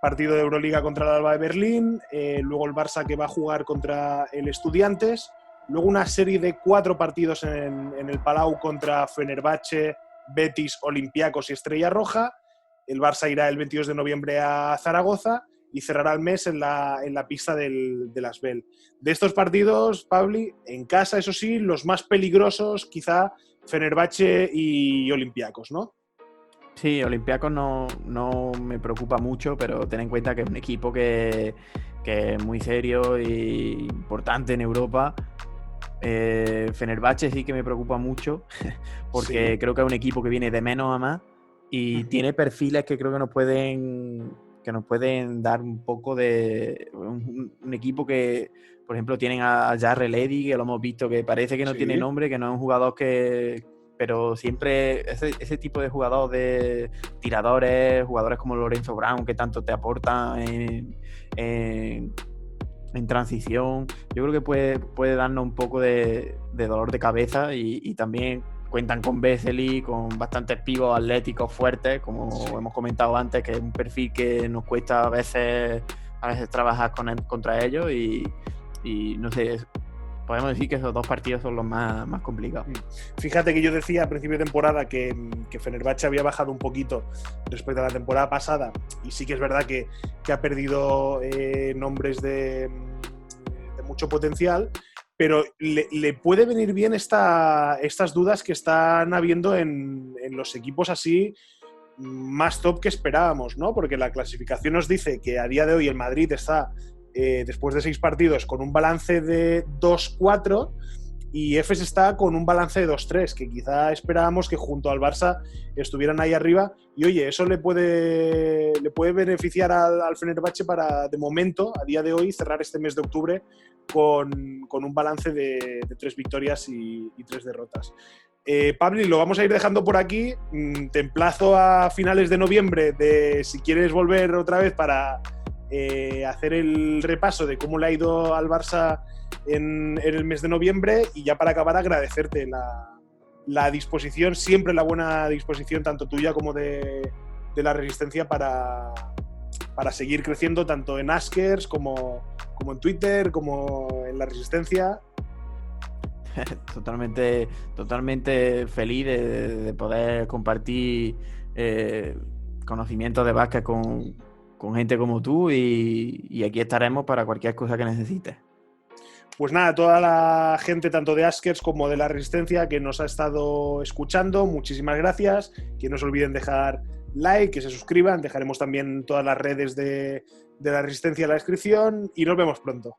partido de Euroliga contra el Alba de Berlín, luego el Barça que va a jugar contra el Estudiantes, luego una serie de 4 partidos en el Palau contra Fenerbahce, Betis, Olympiacos y Estrella Roja. El Barça irá el 22 de noviembre a Zaragoza y cerrará el mes en la pista del Asbel. De estos partidos, Pabli, en casa, eso sí, los más peligrosos, quizá Fenerbahce y Olympiacos, ¿no? Sí, Olympiacos no me preocupa mucho, pero ten en cuenta que es un equipo que es muy serio e importante en Europa. Fenerbahce sí que me preocupa mucho, porque creo que es un equipo que viene de menos a más y tiene perfiles que creo que nos pueden dar un poco de... Un equipo que, por ejemplo, tienen a Jarrell Ledy, que lo hemos visto, que parece que no tiene nombre, que no es un jugador que... Pero siempre ese tipo de jugador de tiradores, jugadores como Lorenzo Brown, que tanto te aportan en transición, yo creo que puede darnos un poco de dolor de cabeza y también cuentan con Vesely, con bastantes pibos atléticos fuertes, como hemos comentado antes, que es un perfil que nos cuesta a veces trabajar contra ellos y no sé, podemos decir que esos 2 partidos son los más complicados. Fíjate que yo decía a principio de temporada que Fenerbahce había bajado un poquito respecto a la temporada pasada y sí que es verdad que ha perdido nombres de mucho potencial, pero le puede venir bien estas dudas que están habiendo en los equipos así más top que esperábamos, ¿no? Porque la clasificación nos dice que a día de hoy el Madrid está después de 6 partidos con un balance de 2-4 y Efes está con un balance de 2-3, que quizá esperábamos que junto al Barça estuvieran ahí arriba y oye, eso le puede beneficiar al Fenerbahce para, de momento, a día de hoy, cerrar este mes de octubre con un balance de 3 victorias y 3 derrotas. Pabli, lo vamos a ir dejando por aquí. Te emplazo a finales de noviembre si quieres volver otra vez para hacer el repaso de cómo le ha ido al Barça en el mes de noviembre y ya para acabar agradecerte la disposición, siempre la buena disposición tanto tuya como de la Resistencia para seguir creciendo tanto en Askers como en Twitter, como en la Resistencia. Totalmente feliz de poder compartir conocimientos de básquet con gente como tú y aquí estaremos para cualquier cosa que necesites. Pues nada, toda la gente tanto de Askers como de la Resistencia que nos ha estado escuchando, muchísimas gracias. Que no se olviden dejar like, que se suscriban. Dejaremos también todas las redes de la Resistencia en la descripción y nos vemos pronto.